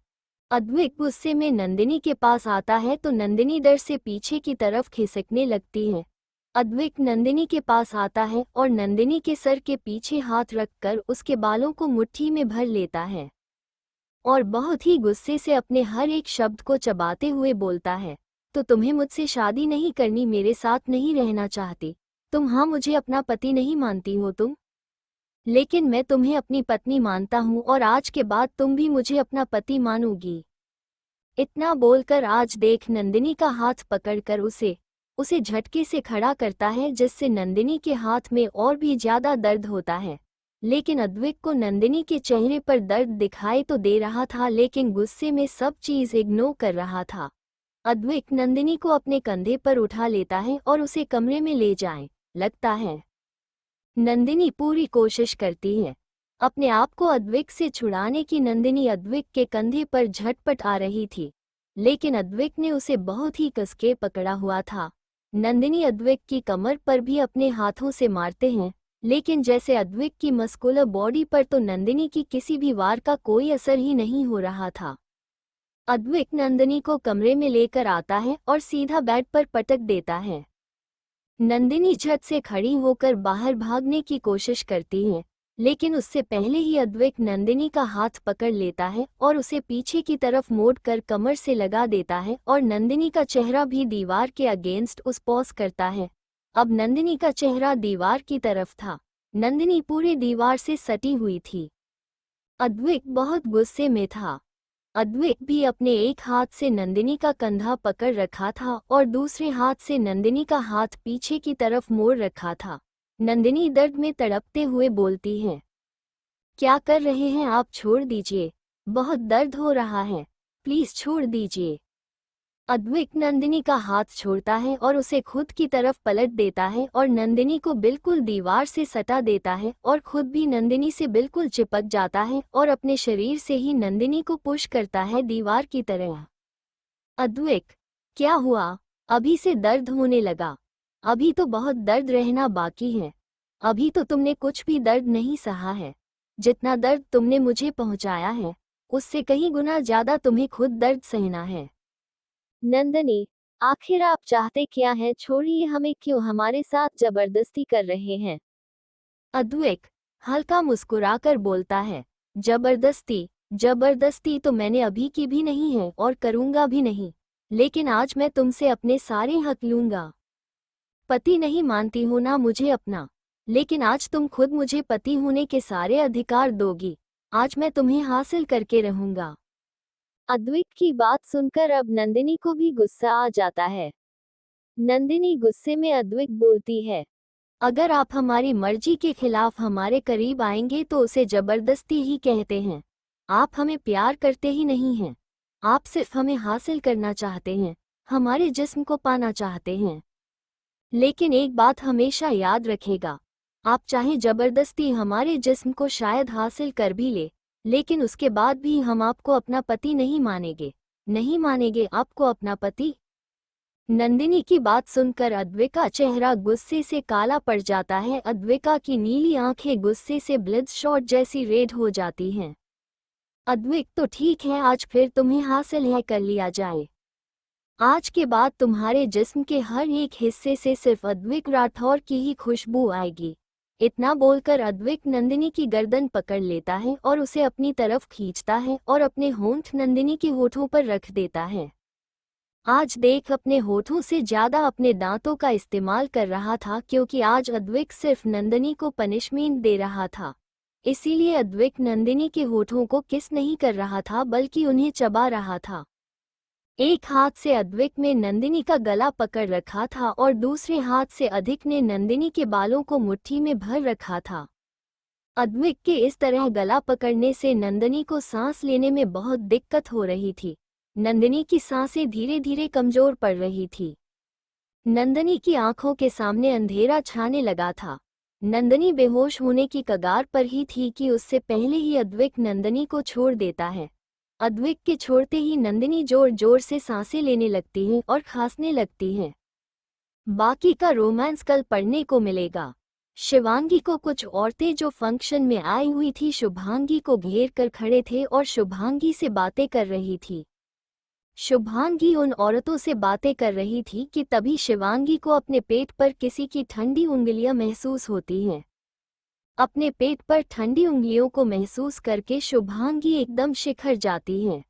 S1: अद्विक गुस्से में नंदिनी के पास आता है तो नंदिनी डर से पीछे की तरफ खिसकने लगती है। अद्विक नंदिनी के पास आता है और नंदिनी के सर के पीछे हाथ रखकर उसके बालों को मुट्ठी में भर लेता है और बहुत ही गुस्से से अपने हर एक शब्द को चबाते हुए बोलता है, तो तुम्हें मुझसे शादी नहीं करनी, मेरे साथ नहीं रहना चाहती तुम? हाँ, मुझे अपना पति नहीं मानती हो तुम, लेकिन मैं तुम्हें अपनी पत्नी मानता हूँ और आज के बाद तुम भी मुझे अपना पति मानोगी। इतना बोलकर आज देख नंदिनी का हाथ पकड़कर उसे झटके से खड़ा करता है, जिससे नंदिनी के हाथ में और भी ज्यादा दर्द होता है। लेकिन अद्विक को नंदिनी के चेहरे पर दर्द दिखाई तो दे रहा था, लेकिन गुस्से में सब चीज इग्नोर कर रहा था। अद्विक नंदिनी को अपने कंधे पर उठा लेता है और उसे कमरे में ले जाए लगता है। नंदिनी पूरी कोशिश करती है अपने आप को अद्विक से छुड़ाने की। नंदिनी अद्विक के कंधे पर झटपट आ रही थी, लेकिन अद्विक ने उसे बहुत ही कसके पकड़ा हुआ था। नंदिनी अद्विक की कमर पर भी अपने हाथों से मारते हैं, लेकिन जैसे अद्विक की मस्कुलर बॉडी पर तो नंदिनी की किसी भी वार का कोई असर ही नहीं हो रहा था। अद्विक नंदिनी को कमरे में लेकर आता है और सीधा बेड पर पटक देता है। नंदिनी झट से खड़ी होकर बाहर भागने की कोशिश करती है, लेकिन उससे पहले ही अद्विक नंदिनी का हाथ पकड़ लेता है और उसे पीछे की तरफ मोड़कर कमर से लगा देता है और नंदिनी का चेहरा भी दीवार के अगेंस्ट उस पॉज करता है। अब नंदिनी का चेहरा दीवार की तरफ था। नंदिनी पूरे दीवार से सटी हुई थी। अद्विक बहुत गुस्से में था। अद्विक भी अपने एक हाथ से नंदिनी का कंधा पकड़ रखा था और दूसरे हाथ से नंदिनी का हाथ पीछे की तरफ मोड़ रखा था। नंदिनी दर्द में तड़पते हुए बोलती है, क्या कर रहे हैं आप? छोड़ दीजिए, बहुत दर्द हो रहा है, प्लीज छोड़ दीजिए। अद्विक नंदिनी का हाथ छोड़ता है और उसे खुद की तरफ पलट देता है और नंदिनी को बिल्कुल दीवार से सटा देता है और खुद भी नंदिनी से बिल्कुल चिपक जाता है और अपने शरीर से ही नंदिनी को पुश करता है दीवार की तरह। अद्विक, क्या हुआ? अभी से दर्द होने लगा? अभी तो बहुत दर्द रहना बाकी है। अभी तो तुमने कुछ भी दर्द नहीं सहा है। जितना दर्द तुमने मुझे पहुंचाया है, उससे कहीं गुना ज्यादा तुम्हें खुद दर्द सहना है। नंदिनी, आखिर आप चाहते क्या हैं? छोड़िए हमें, क्यों हमारे साथ जबरदस्ती कर रहे हैं? अद्विक हल्का मुस्कुराकर बोलता है, जबरदस्ती? जबरदस्ती तो मैंने अभी की भी नहीं है और करूंगा भी नहीं, लेकिन आज मैं तुमसे अपने सारे हक लूंगा। पति नहीं मानती हो ना मुझे अपना, लेकिन आज तुम खुद मुझे पति होने के सारे अधिकार दोगी। आज मैं तुम्हें हासिल करके रहूंगा। अद्विक की बात सुनकर अब नंदिनी को भी गुस्सा आ जाता है। नंदिनी गुस्से में अद्विक बोलती है, अगर आप हमारी मर्जी के खिलाफ हमारे करीब आएंगे तो उसे जबरदस्ती ही कहते हैं। आप हमें प्यार करते ही नहीं हैं। आप सिर्फ हमें हासिल करना चाहते हैं, हमारे जिस्म को पाना चाहते हैं। लेकिन एक बात हमेशा याद रखेगा, आप चाहे जबरदस्ती हमारे जिस्म को शायद हासिल कर भी ले, लेकिन उसके बाद भी हम आपको अपना पति नहीं मानेंगे। नहीं मानेंगे आपको अपना पति। नंदिनी की बात सुनकर अद्विका चेहरा गुस्से से काला पड़ जाता है। अद्विका की नीली आंखें गुस्से से ब्लड शॉट जैसी रेड हो जाती हैं। अद्विक, तो ठीक है, आज फिर तुम्हें हासिल है कर लिया जाए। आज के बाद तुम्हारे जिस्म के हर एक हिस्से से सिर्फ अद्विक राठौर की ही खुशबू आएगी। इतना बोलकर अद्विक नंदिनी की गर्दन पकड़ लेता है और उसे अपनी तरफ खींचता है और अपने होंठ नंदिनी के होठों पर रख देता है। आज देख अपने होठों से ज्यादा अपने दांतों का इस्तेमाल कर रहा था, क्योंकि आज अद्विक सिर्फ नंदिनी को पनिशमेंट दे रहा था। इसीलिए अद्विक नंदिनी के होठों को किस नहीं कर रहा था, बल्कि उन्हें चबा रहा था। एक हाथ से अद्विक में नंदिनी का गला पकड़ रखा था और दूसरे हाथ से अधिक ने नंदिनी के बालों को मुट्ठी में भर रखा था। अद्विक के इस तरह गला पकड़ने से नंदिनी को सांस लेने में बहुत दिक्कत हो रही थी। नंदिनी की सांसें धीरे धीरे कमजोर पड़ रही थी। नंदिनी की आंखों के सामने अंधेरा छाने लगा था। नंदिनी बेहोश होने की कगार पर ही थी कि उससे पहले ही अद्विक नंदिनी को छोड़ देता है। अद्विक के छोड़ते ही नंदिनी जोर जोर से सांसें लेने लगती है और खांसने लगती है। बाकी का रोमांस कल पढ़ने को मिलेगा। शिवांगी को कुछ औरतें जो फंक्शन में आई हुई थी शुभांगी को घेर कर खड़े थे और शुभांगी से बातें कर रही थी। शुभांगी उन औरतों से बातें कर रही थी कि तभी शिवांगी को अपने पेट पर किसी की ठंडी उंगलियां महसूस होती हैं। अपने पेट पर ठंडी उंगलियों को महसूस करके शुभांगी एकदम शिखर जाती हैं।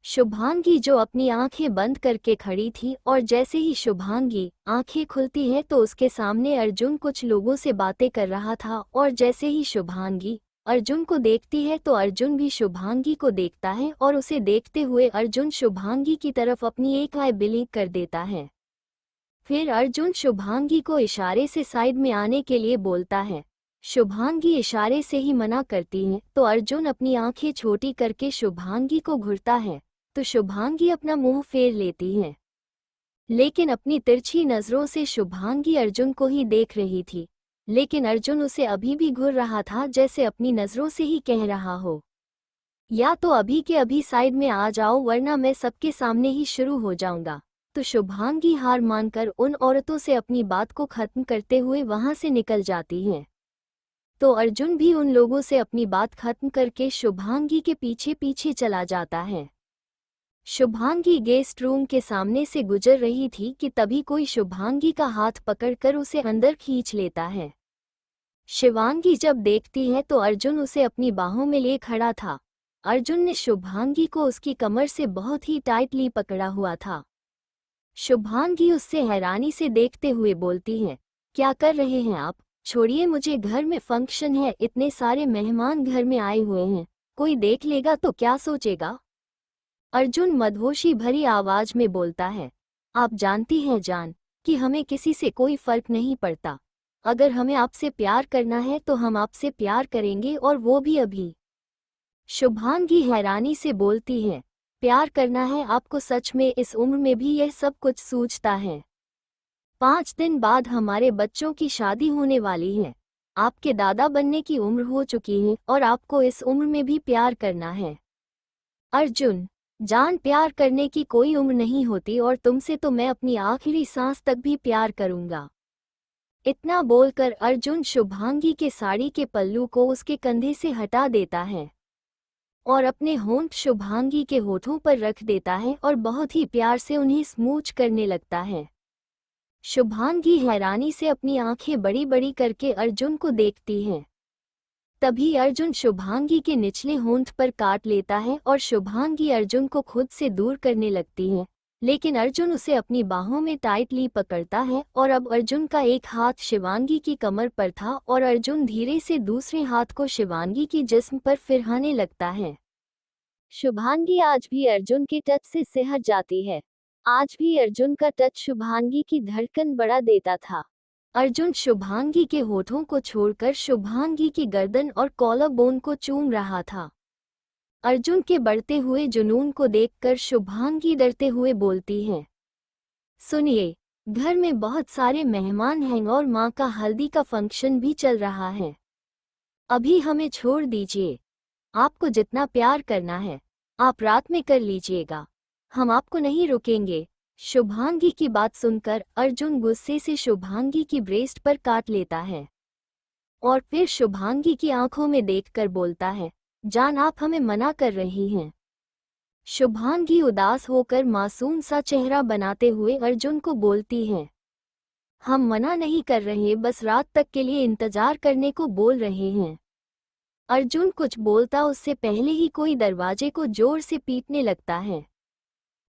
S1: शुभांगी जो अपनी आंखें बंद करके खड़ी थी, और जैसे ही शुभांगी आंखें खुलती है तो उसके सामने अर्जुन कुछ लोगों से बातें कर रहा था। और जैसे ही शुभांगी अर्जुन को देखती है तो अर्जुन भी शुभांगी को देखता है, और उसे देखते हुए अर्जुन शुभांगी की तरफ अपनी एक आय ब्लिंक कर देता है। फिर अर्जुन शुभांगी को इशारे से साइड में आने के लिए बोलता है। शुभांगी इशारे से ही मना करती है तो अर्जुन अपनी आंखें छोटी करके शुभांगी को घूरता है, तो शुभांगी अपना मुंह फेर लेती है। लेकिन अपनी तिरछी नजरों से शुभांगी अर्जुन को ही देख रही थी, लेकिन अर्जुन उसे अभी भी घूर रहा था, जैसे अपनी नजरों से ही कह रहा हो, या तो अभी के अभी साइड में आ जाओ वरना मैं सबके सामने ही शुरू हो जाऊंगा। तो शुभांगी हार मानकर उन औरतों से अपनी बात को खत्म करते हुए वहां से निकल जाती हैं। तो अर्जुन भी उन लोगों से अपनी बात खत्म करके शुभांगी के पीछे पीछे चला जाता है। शुभांगी गेस्ट रूम के सामने से गुजर रही थी कि तभी कोई शुभांगी का हाथ पकड़कर उसे अंदर खींच लेता है। शिवांगी जब देखती है तो अर्जुन उसे अपनी बाहों में ले खड़ा था। अर्जुन ने शुभांगी को उसकी कमर से बहुत ही टाइटली पकड़ा हुआ था। शुभांगी उससे हैरानी से देखते हुए बोलती है, क्या कर रहे हैं आप? छोड़िए, मुझे घर में फंक्शन है, इतने सारे मेहमान घर में आए हुए हैं, कोई देख लेगा तो क्या सोचेगा? अर्जुन मदहोशी भरी आवाज में बोलता है, आप जानती हैं जान कि हमें किसी से कोई फर्क नहीं पड़ता। अगर हमें आपसे प्यार करना है तो हम आपसे प्यार करेंगे, और वो भी अभी। शुभांगी हैरानी से बोलती है, प्यार करना है आपको? सच में इस उम्र में भी यह सब कुछ सूझता है? 5 दिन बाद हमारे बच्चों की शादी होने वाली है। आपके दादा बनने की उम्र हो चुकी है और आपको इस उम्र में भी प्यार करना है। अर्जुन, जान, प्यार करने की कोई उम्र नहीं होती, और तुमसे तो मैं अपनी आखिरी सांस तक भी प्यार करूंगा। इतना बोलकर अर्जुन शुभांगी के साड़ी के पल्लू को उसके कंधे से हटा देता है और अपने होंठ शुभांगी के होठों पर रख देता है और बहुत ही प्यार से उन्हें स्मूच करने लगता है। शुभांगी हैरानी से अपनी आंखें बड़ी बड़ी करके अर्जुन को देखती है। तभी अर्जुन शुभांगी के निचले होंठ पर काट लेता है और शुभांगी अर्जुन को खुद से दूर करने लगती है, लेकिन अर्जुन उसे अपनी बाहों में टाइटली पकड़ता है और अब अर्जुन का एक हाथ शिवांगी की कमर पर था और अर्जुन धीरे से दूसरे हाथ को शिवांगी की जिस्म पर फिरहाने लगता है। शुभांगी आज भी अर्जुन के टच से सिहर जाती है। आज भी अर्जुन का टच शुभांगी की धड़कन बढ़ा देता था। अर्जुन शुभांगी के होठों को छोड़कर शुभांगी की गर्दन और कॉलर बोन को चूम रहा था। अर्जुन के बढ़ते हुए जुनून को देखकर शुभांगी डरते हुए बोलती है, सुनिए, घर में बहुत सारे मेहमान हैं और माँ का हल्दी का फंक्शन भी चल रहा है। अभी हमें छोड़ दीजिए। आपको जितना प्यार करना है आप रात में कर लीजिएगा, हम आपको नहीं रुकेंगे। शुभांगी की बात सुनकर अर्जुन गुस्से से शुभांगी की ब्रेस्ट पर काट लेता है और फिर शुभांगी की आंखों में देखकर बोलता है, जान, आप हमें मना कर रही हैं। शुभांगी उदास होकर मासूम सा चेहरा बनाते हुए अर्जुन को बोलती है, हम मना नहीं कर रहे, बस रात तक के लिए इंतजार करने को बोल रहे हैं। अर्जुन कुछ बोलता उससे पहले ही कोई दरवाजे को जोर से पीटने लगता है।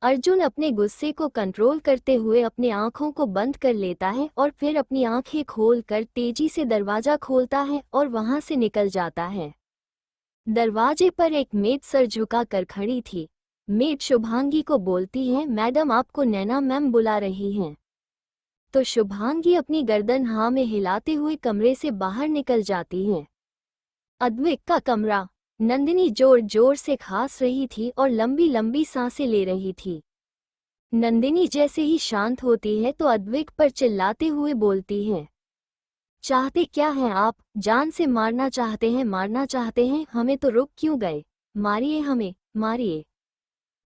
S1: अर्जुन अपने गुस्से को कंट्रोल करते हुए अपनी आंखों को बंद कर लेता है और फिर अपनी आंखें खोलकर तेजी से दरवाजा खोलता है और वहां से निकल जाता है। दरवाजे पर एक मेड सर झुका कर खड़ी थी। मेड शुभांगी को बोलती है, मैडम, आपको नैना मैम बुला रही हैं। तो शुभांगी अपनी गर्दन हाँ में हिलाते हुए कमरे से बाहर निकल जाती है। अद्विक का कमरा। नंदिनी जोर जोर से खांस रही थी और लंबी लंबी सांसें ले रही थी। नंदिनी जैसे ही शांत होती है तो अद्विक पर चिल्लाते हुए बोलती है, चाहते क्या हैं आप? जान से मारना चाहते हैं? मारना चाहते हैं हमें तो रुक क्यों गए? मारिए हमें, मारिए।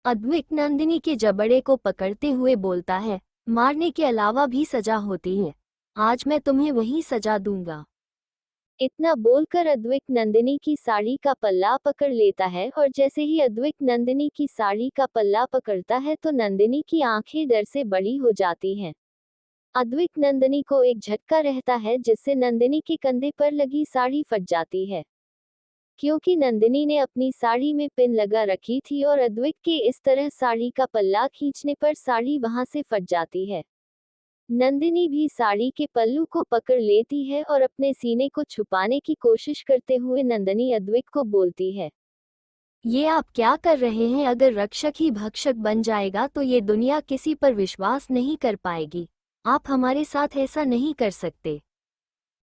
S1: अद्विक नंदिनी के जबड़े को पकड़ते हुए बोलता है, मारने के अलावा भी सजा होती है, आज मैं तुम्हें वही सजा दूंगा। इतना बोलकर अद्विक नंदिनी की साड़ी का पल्ला पकड़ लेता है और जैसे ही अद्विक नंदिनी की साड़ी का पल्ला पकड़ता है तो नंदिनी की आंखें डर से बड़ी हो जाती हैं। अद्विक नंदिनी को एक झटका रहता है जिससे नंदिनी के कंधे पर लगी साड़ी फट जाती है। क्योंकि नंदिनी ने अपनी साड़ी में पिन लगा रखी थी और अद्विक के इस तरह साड़ी का पल्ला खींचने पर साड़ी वहां से फट जाती है। नंदिनी भी साड़ी के पल्लू को पकड़ लेती है और अपने सीने को छुपाने की कोशिश करते हुए नंदिनी अद्विक को बोलती है, ये आप क्या कर रहे हैं? अगर रक्षक ही भक्षक बन जाएगा तो ये दुनिया किसी पर विश्वास नहीं कर पाएगी। आप हमारे साथ ऐसा नहीं कर सकते।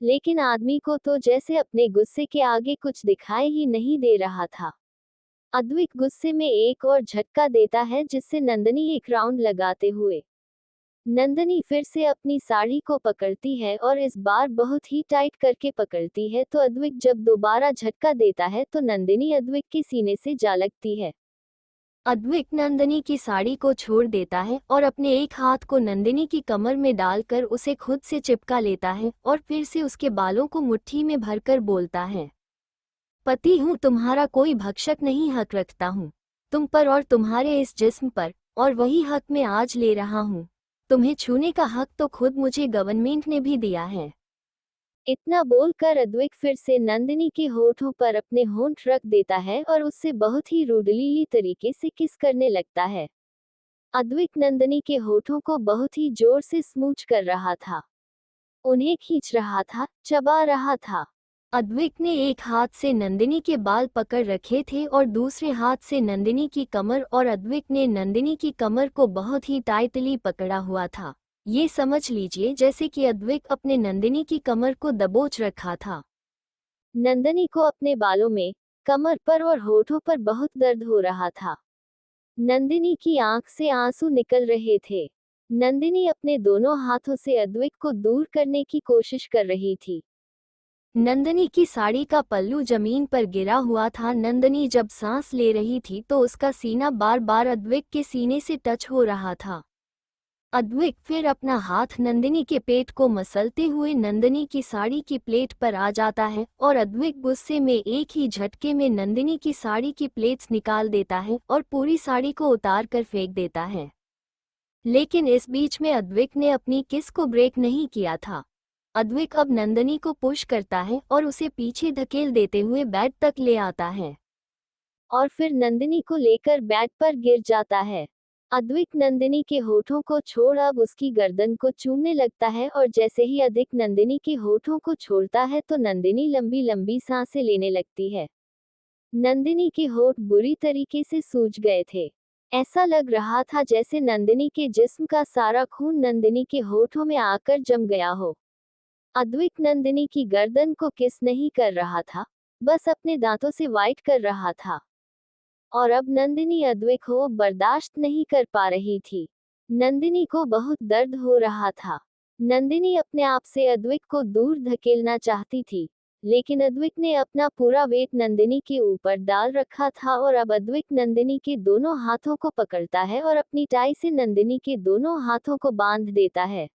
S1: लेकिन आदमी को तो जैसे अपने गुस्से के आगे कुछ दिखाई ही नहीं दे रहा था। अद्विक गुस्से में एक और झटका देता है जिससे नंदिनी एक राउंड लगाते हुए नंदिनी फिर से अपनी साड़ी को पकड़ती है और इस बार बहुत ही टाइट करके पकड़ती है। तो अद्विक जब दोबारा झटका देता है तो नंदिनी अद्विक के सीने से जा लगती है। अद्विक नंदिनी की साड़ी को छोड़ देता है और अपने एक हाथ को नंदिनी की कमर में डालकर उसे खुद से चिपका लेता है और फिर से उसके बालों को मुट्ठी में भरकर बोलता है, पति हूँ तुम्हारा, कोई भक्षक नहीं, हक रखता हूँ तुम पर और तुम्हारे इस जिस्म पर, और वही हक मैं आज ले रहा हूँ। तुम्हें छूने का हक तो खुद मुझे गवर्नमेंट ने भी दिया है। इतना बोलकर अद्विक फिर से नंदिनी के होठों पर अपने होंठ रख देता है और उससे बहुत ही रूडलीली तरीके से किस करने लगता है। अद्विक नंदिनी के होठों को बहुत ही जोर से स्मूच कर रहा था, उन्हें खींच रहा था, चबा रहा था। अद्विक ने एक हाथ से नंदिनी के बाल पकड़ रखे थे और दूसरे हाथ से नंदिनी की कमर, और अद्विक ने नंदिनी की कमर को बहुत ही टाइटली पकड़ा हुआ था। ये समझ लीजिए जैसे कि अद्विक अपने नंदिनी की कमर को दबोच रखा था। नंदिनी को अपने बालों में, कमर पर और होठों पर बहुत दर्द हो रहा था। नंदिनी की आंख से आंसू निकल रहे थे। नंदिनी अपने दोनों हाथों से अद्विक को दूर करने की कोशिश कर रही थी। नंदिनी की साड़ी का पल्लू जमीन पर गिरा हुआ था। नंदिनी जब सांस ले रही थी तो उसका सीना बार बार अद्विक के सीने से टच हो रहा था। अद्विक फिर अपना हाथ नंदिनी के पेट को मसलते हुए नंदिनी की साड़ी की प्लेट पर आ जाता है और अद्विक गुस्से में एक ही झटके में नंदिनी की साड़ी की प्लेट्स निकाल देता है और पूरी साड़ी को उतार कर फेंक देता है। लेकिन इस बीच में अद्विक ने अपनी किस को ब्रेक नहीं किया था। अद्विक अब नंदिनी को पुश करता है और उसे पीछे धकेल देते हुए बेड तक ले आता है और फिर नंदिनी को लेकर बेड पर गिर जाता है। अद्विक नंदिनी के होठों को छोड़ अब उसकी गर्दन को चूमने लगता है और जैसे ही अद्विक नंदिनी के होठों को छोड़ता है तो नंदिनी लंबी लंबी सांसें लेने लगती है। नंदिनी के होठ बुरी तरीके से सूज गए थे। ऐसा लग रहा था जैसे नंदिनी के जिस्म का सारा खून नंदिनी के होठों में आकर जम गया हो। अद्विक नंदिनी की गर्दन को किस नहीं कर रहा था, बस अपने दांतों से वाइट कर रहा था। और अब नंदिनी अद्विक को बर्दाश्त नहीं कर पा रही थी। नंदिनी को बहुत दर्द हो रहा था। नंदिनी अपने आप से अद्विक को दूर धकेलना चाहती थी, लेकिन अद्विक ने अपना पूरा वेट नंदिनी के ऊपर डाल रखा था और अब अद्विक नंदिनी के दोनों हाथों को पकड़ता है और अपनी टाई से नंदिनी के दोनों हाथों को बांध देता है,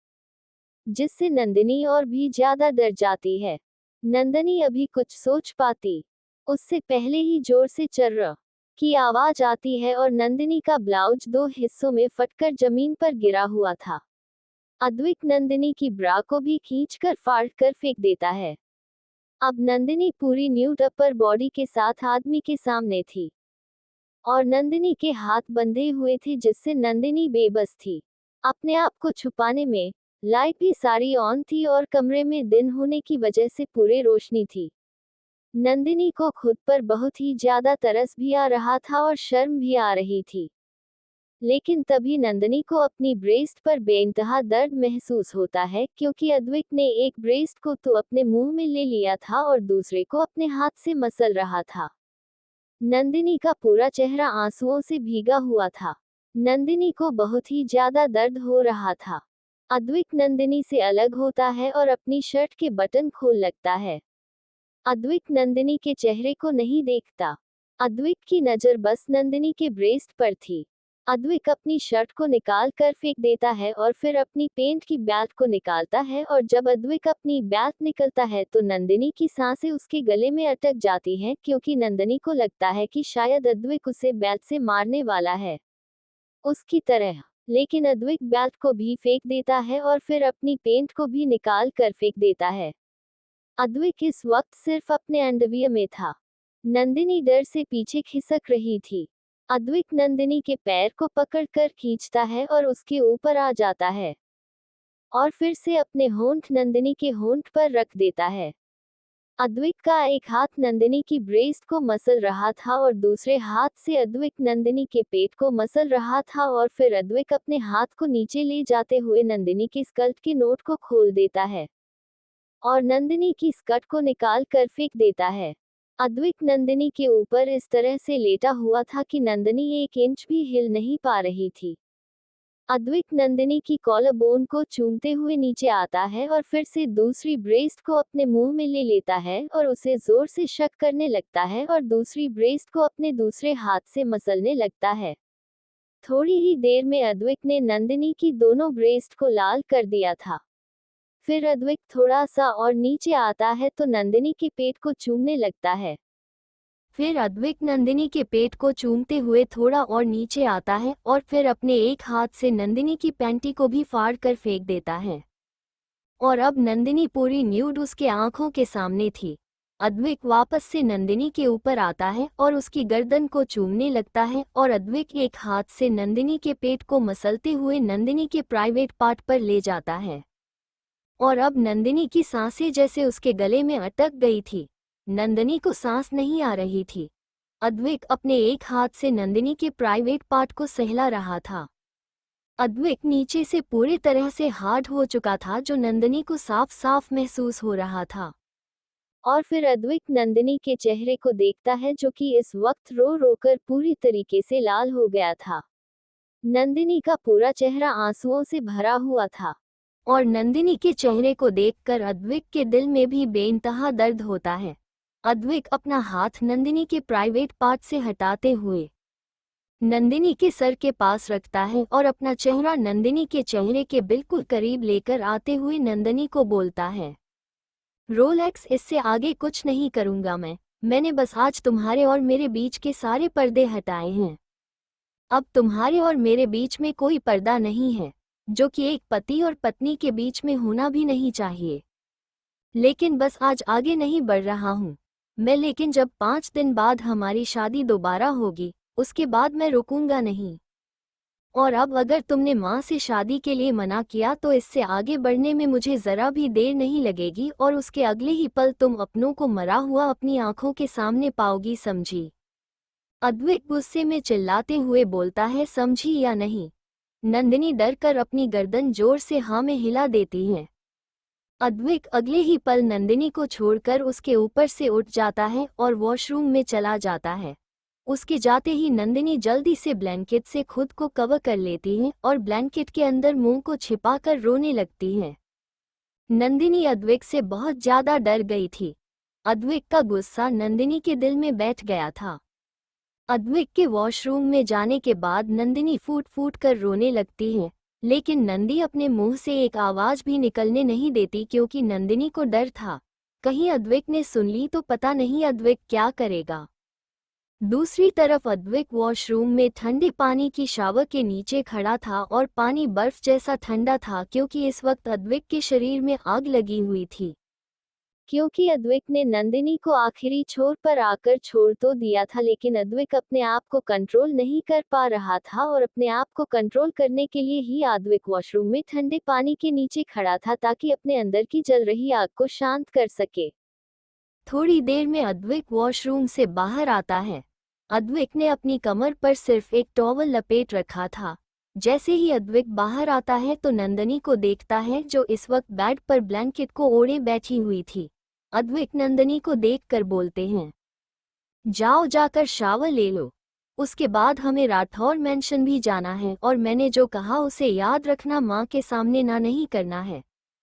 S1: जिससे नंदिनी और भी ज्यादा डर जाती है। नंदिनी अभी कुछ सोच पाती उससे पहले ही जोर से चर्र की आवाज आती है और नंदिनी का ब्लाउज दो हिस्सों में फटकर जमीन पर गिरा हुआ था। अद्विक नंदिनी की ब्रा को भी खींचकर फाड़ कर फेंक देता है। अब नंदिनी पूरी न्यूड अपर बॉडी के साथ आदमी के सामने थी और नंदिनी के हाथ बंधे हुए थे, जिससे नंदिनी बेबस थी। अपने आप को छुपाने में लाइट भी सारी ऑन थी और कमरे में दिन होने की वजह से पूरे रोशनी थी। नंदिनी को खुद पर बहुत ही ज्यादा तरस भी आ रहा था और शर्म भी आ रही थी। लेकिन तभी नंदिनी को अपनी ब्रेस्ट पर बेइंतहा दर्द महसूस होता है, क्योंकि अद्विक ने एक ब्रेस्ट को तो अपने मुंह में ले लिया था और दूसरे को अपने हाथ से मसल रहा था। नंदिनी का पूरा चेहरा आंसुओं से भीगा हुआ था। नंदिनी को बहुत ही ज्यादा दर्द हो रहा था। अद्विक नंदिनी से अलग होता है और अपनी शर्ट के बटन खोल लगता है। अद्विक नंदिनी के चेहरे को नहीं देखता। अद्विक की नजर बस नंदिनी के ब्रेस्ट पर थी। अद्विक अपनी शर्ट को निकाल कर फेंक देता है और फिर अपनी पेंट की बेल्ट को निकालता है और जब अद्विक अपनी बेल्ट निकलता है तो नंदिनी की सांसें उसके गले में अटक जाती हैं, क्योंकि नंदिनी को लगता है कि शायद अद्विक उसे बेल्ट से मारने वाला है उसकी तरह। लेकिन अद्विक बेल्ट को भी फेंक देता है और फिर अपनी पेंट को भी निकाल कर फेंक देता है। अद्विक इस वक्त सिर्फ अपने अंडरवियर में था। नंदिनी डर से पीछे खिसक रही थी। अद्विक नंदिनी के पैर को पकड़कर खींचता है और उसके ऊपर आ जाता है और फिर से अपने होंठ नंदिनी के होंठ पर रख देता है। अद्विक का एक हाथ नंदिनी की ब्रेस्ट को मसल रहा था और दूसरे हाथ से अद्विक नंदिनी के पेट को मसल रहा था और फिर अद्विक अपने हाथ को नीचे ले जाते हुए नंदिनी की स्कर्ट के नोट को खोल देता है और नंदिनी की स्कर्ट को निकाल कर फेंक देता है। अद्विक नंदिनी के ऊपर इस तरह से लेटा हुआ था कि नंदिनी 1 इंच भी हिल नहीं पा रही थी। अद्विक नंदिनी की कॉलर बोन को चूमते हुए नीचे आता है और फिर से दूसरी ब्रेस्ट को अपने मुंह में ले लेता है और उसे जोर से शक करने लगता है और दूसरी ब्रेस्ट को अपने दूसरे हाथ से मसलने लगता है। थोड़ी ही देर में अद्विक ने नंदिनी की दोनों ब्रेस्ट को लाल कर दिया था। फिर अद्विक थोड़ा सा और नीचे आता है तो नंदिनी के पेट को चूमने लगता है। फिर अद्विक नंदिनी के पेट को चूमते हुए थोड़ा और नीचे आता है और फिर अपने एक हाथ से नंदिनी की पैंटी को भी फाड़ कर फेंक देता है। और अब नंदिनी पूरी न्यूड उसके आंखों के सामने थी। अद्विक वापस से नंदिनी के ऊपर आता है और उसकी गर्दन को चूमने लगता है और अद्विक एक हाथ से नंदिनी के पेट को मसलते हुए नंदिनी के प्राइवेट पार्ट पर ले जाता है। और अब नंदिनी की सांसें जैसे उसके गले में अटक गई थी। नंदिनी को सांस नहीं आ रही थी। अद्विक अपने एक हाथ से नंदिनी के प्राइवेट पार्ट को सहला रहा था। अद्विक नीचे से पूरी तरह से हार्ड हो चुका था जो नंदिनी को साफ साफ महसूस हो रहा था। और फिर अद्विक नंदिनी के चेहरे को देखता है जो कि इस वक्त रो रो कर पूरी तरीके से लाल हो गया था। नंदिनी का पूरा चेहरा आंसुओं से भरा हुआ था और नंदिनी के चेहरे को देखकर अद्विक के दिल में भी बेइंतहा दर्द होता है। अद्विक अपना हाथ नंदिनी के प्राइवेट पार्ट से हटाते हुए नंदिनी के सर के पास रखता है और अपना चेहरा नंदिनी के चेहरे के बिल्कुल करीब लेकर आते हुए नंदिनी को बोलता है, रोलेक्स, इससे आगे कुछ नहीं करूंगा मैंने बस आज तुम्हारे और मेरे बीच के सारे पर्दे हटाए हैं। अब तुम्हारे और मेरे बीच में कोई पर्दा नहीं है, जो कि एक पति और पत्नी के बीच में होना भी नहीं चाहिए। लेकिन बस आज आगे नहीं बढ़ रहा हूँ मैं, लेकिन जब 5 दिन बाद हमारी शादी दोबारा होगी उसके बाद मैं रुकूंगा नहीं। और अब अगर तुमने माँ से शादी के लिए मना किया तो इससे आगे बढ़ने में मुझे जरा भी देर नहीं लगेगी और उसके अगले ही पल तुम अपनों को मरा हुआ अपनी आंखों के सामने पाओगी, समझी? अद्विक गुस्से में चिल्लाते हुए बोलता है, समझी या नहीं? नंदिनी डर कर अपनी गर्दन जोर से हाँ में हिला देती है। अद्विक अगले ही पल नंदिनी को छोड़कर उसके ऊपर से उठ जाता है और वॉशरूम में चला जाता है। उसके जाते ही नंदिनी जल्दी से ब्लैंकेट से खुद को कवर कर लेती है और ब्लैंकेट के अंदर मुंह को छिपाकर रोने लगती है। नंदिनी अद्विक से बहुत ज्यादा डर गई थी। अद्विक का गुस्सा नंदिनी के दिल में बैठ गया था। अद्विक के वॉशरूम में जाने के बाद नंदिनी फूट फूट कर रोने लगती है, लेकिन नंदी अपने मुंह से एक आवाज भी निकलने नहीं देती क्योंकि नंदिनी को डर था, कहीं अद्विक ने सुन ली तो पता नहीं अद्विक क्या करेगा। दूसरी तरफ अद्विक वॉशरूम में ठंडे पानी की शावर के नीचे खड़ा था और पानी बर्फ जैसा ठंडा था क्योंकि इस वक्त अद्विक के शरीर में आग लगी हुई थी। क्योंकि अद्विक ने नंदिनी को आखिरी छोर पर आकर छोड़ तो दिया था, लेकिन अद्विक अपने आप को कंट्रोल नहीं कर पा रहा था और अपने आप को कंट्रोल करने के लिए ही अद्विक वॉशरूम में ठंडे पानी के नीचे खड़ा था ताकि अपने अंदर की जल रही आग को शांत कर सके। थोड़ी देर में अद्विक वॉशरूम से बाहर आता है। अद्विक ने अपनी कमर पर सिर्फ एक टॉवल लपेट रखा था। जैसे ही अद्विक बाहर आता है तो नंदिनी को देखता है जो इस वक्त बेड पर ब्लैंकेट को ओढ़े बैठी हुई थी। अद्विक नंदिनी को देखकर बोलते हैं, जाओ जाकर शावर ले लो, उसके बाद हमें राठौर मेंशन भी जाना है और मैंने जो कहा उसे याद रखना, माँ के सामने ना नहीं करना है।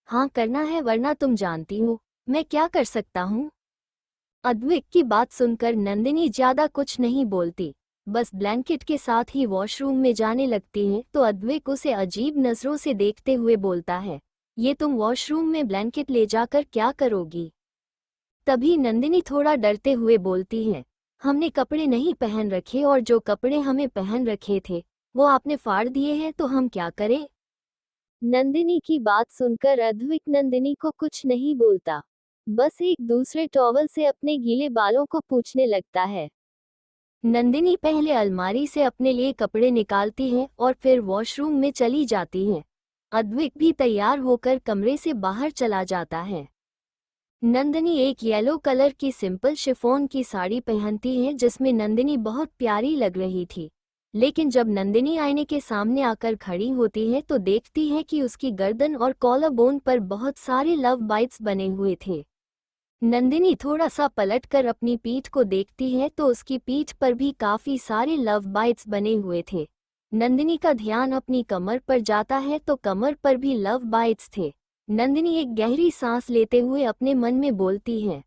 S1: हाँ करना है, वरना तुम जानती हो मैं क्या कर सकता हूँ। अद्विक की बात सुनकर नंदिनी ज्यादा कुछ नहीं बोलती, बस ब्लैंकेट के साथ ही वॉशरूम में जाने लगती है तो अद्विक उसे अजीब नजरों से देखते हुए बोलता है, ये तुम वॉशरूम में ब्लैंकेट ले जाकर क्या करोगी? तभी नंदिनी थोड़ा डरते हुए बोलती है, हमने कपड़े नहीं पहन रखे और जो कपड़े हमें पहन रखे थे वो आपने फाड़ दिए हैं, तो हम क्या करें? नंदिनी की बात सुनकर अद्विक नंदिनी को कुछ नहीं बोलता। बस एक दूसरे टॉवल से अपने गीले बालों को पोंछने लगता है। नंदिनी पहले अलमारी से अपने लिए कपड़े निकालती है और फिर वॉशरूम में चली जाती है। अद्विक भी तैयार होकर कमरे से बाहर चला जाता है। नंदिनी एक येलो कलर की सिंपल शिफॉन की साड़ी पहनती है जिसमें नंदिनी बहुत प्यारी लग रही थी। लेकिन जब नंदिनी आईने के सामने आकर खड़ी होती है तो देखती है कि उसकी गर्दन और कॉलर बोन पर बहुत सारे लव बाइट्स बने हुए थे। नंदिनी थोड़ा सा पलटकर अपनी पीठ को देखती है तो उसकी पीठ पर भी काफी सारे लव बाइट्स बने हुए थे। नंदिनी का ध्यान अपनी कमर पर जाता है तो कमर पर भी लव बाइट्स थे। नंदिनी एक गहरी सांस लेते हुए अपने मन में बोलती है,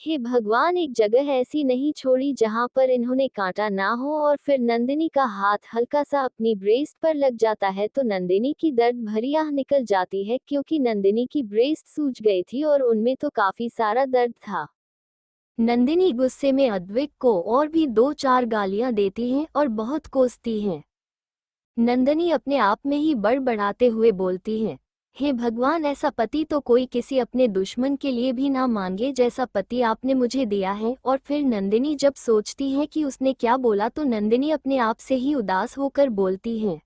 S1: हे भगवान, एक जगह ऐसी नहीं छोड़ी जहां पर इन्होंने कांटा ना हो। और फिर नंदिनी का हाथ हल्का सा अपनी ब्रेस्ट पर लग जाता है तो नंदिनी की दर्द भरी आह निकल जाती है क्योंकि नंदिनी की ब्रेस्ट सूज गई थी और उनमें तो काफी सारा दर्द था। नंदिनी गुस्से में अद्विक को और भी 2-4 गालियां देती है और बहुत कोसती है। नंदिनी अपने आप में ही बड़बड़ाते हुए बोलती है, हे भगवान, ऐसा पति तो कोई किसी अपने दुश्मन के लिए भी ना मांगे जैसा पति आपने मुझे दिया है। और फिर नंदिनी जब सोचती है कि उसने क्या बोला तो नंदिनी अपने आप से ही उदास होकर बोलती है,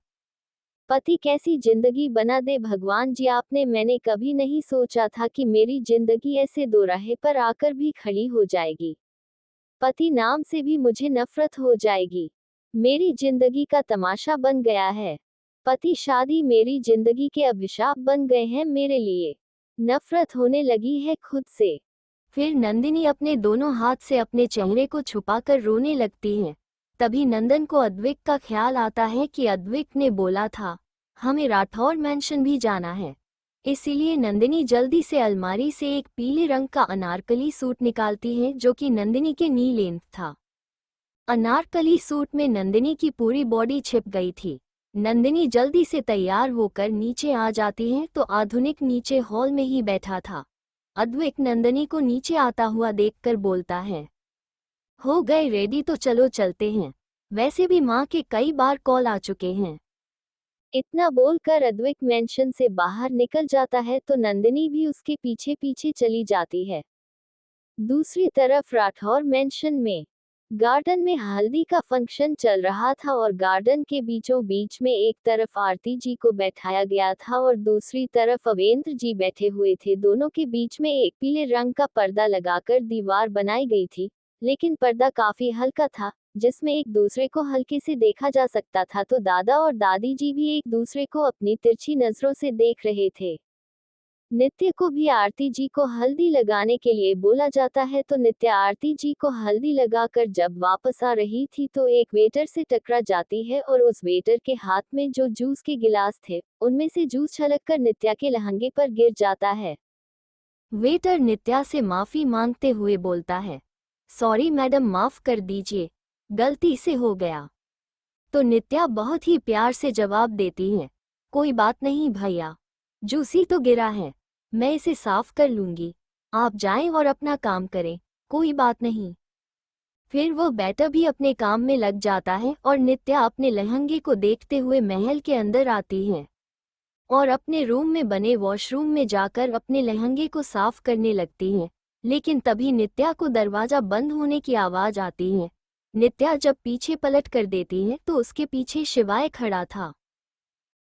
S1: पति कैसी जिंदगी बना दे भगवान जी आपने। मैंने कभी नहीं सोचा था कि मेरी जिंदगी ऐसे दोराहे पर आकर भी खड़ी हो जाएगी। पति नाम से भी मुझे नफरत हो जाएगी। मेरी जिंदगी का तमाशा बन गया है। पति शादी मेरी जिंदगी के अभिशाप बन गए हैं मेरे लिए। नफरत होने लगी है खुद से। फिर नंदिनी अपने दोनों हाथ से अपने चेहरे को छुपाकर रोने लगती है। तभी नंदन को अद्विक का ख्याल आता है कि अद्विक ने बोला था, हमें राठौर मैंशन भी जाना है। इसीलिए नंदिनी जल्दी से अलमारी से एक पीले रंग का अनारकली सूट निकालती है जो कि नंदिनी के नी लेंथ था। अनारकली सूट में नंदिनी की पूरी बॉडी छिप गई थी। नंदिनी जल्दी से तैयार होकर नीचे आ जाती है तो आधुनिक नीचे हॉल में ही बैठा था। अद्विक नंदिनी को नीचे आता हुआ देखकर बोलता है, हो गए रेडी तो चलो चलते हैं। वैसे भी माँ के कई बार कॉल आ चुके हैं। इतना बोलकर अद्विक मेंशन से बाहर निकल जाता है तो नंदिनी भी उसके पीछे पीछे चली जाती है। दूसरी तरफ राठौर मेंशन में गार्डन में हल्दी का फंक्शन चल रहा था और गार्डन के बीचों बीच में एक तरफ आरती जी को बैठाया गया था और दूसरी तरफ अवेंद्र जी बैठे हुए थे। दोनों के बीच में एक पीले रंग का पर्दा लगाकर दीवार बनाई गई थी, लेकिन पर्दा काफी हल्का था जिसमें एक दूसरे को हल्के से देखा जा सकता था। तो दादा और दादी जी भी एक दूसरे को अपनी तिरछी नजरों से देख रहे थे। नित्य को भी आरती जी को हल्दी लगाने के लिए बोला जाता है तो नित्य आरती जी को हल्दी लगाकर जब वापस आ रही थी तो एक वेटर से टकरा जाती है और उस वेटर के हाथ में जो जूस के गिलास थे उनमें से जूस छलककर नित्या के लहंगे पर गिर जाता है। वेटर नित्या से माफी मांगते हुए बोलता है, सॉरी मैडम, माफ कर दीजिए, गलती से हो गया। तो नित्या बहुत ही प्यार से जवाब देती है, कोई बात नहीं भैया, जूस ही तो गिरा है, मैं इसे साफ कर लूंगी, आप जाएं और अपना काम करें, कोई बात नहीं। फिर वो बेटा भी अपने काम में लग जाता है और नित्या अपने लहंगे को देखते हुए महल के अंदर आती है और अपने रूम में बने वॉशरूम में जाकर अपने लहंगे को साफ करने लगती है। लेकिन तभी नित्या को दरवाजा बंद होने की आवाज आती है। नित्या जब पीछे पलट कर देती है तो उसके पीछे शिवाय खड़ा था।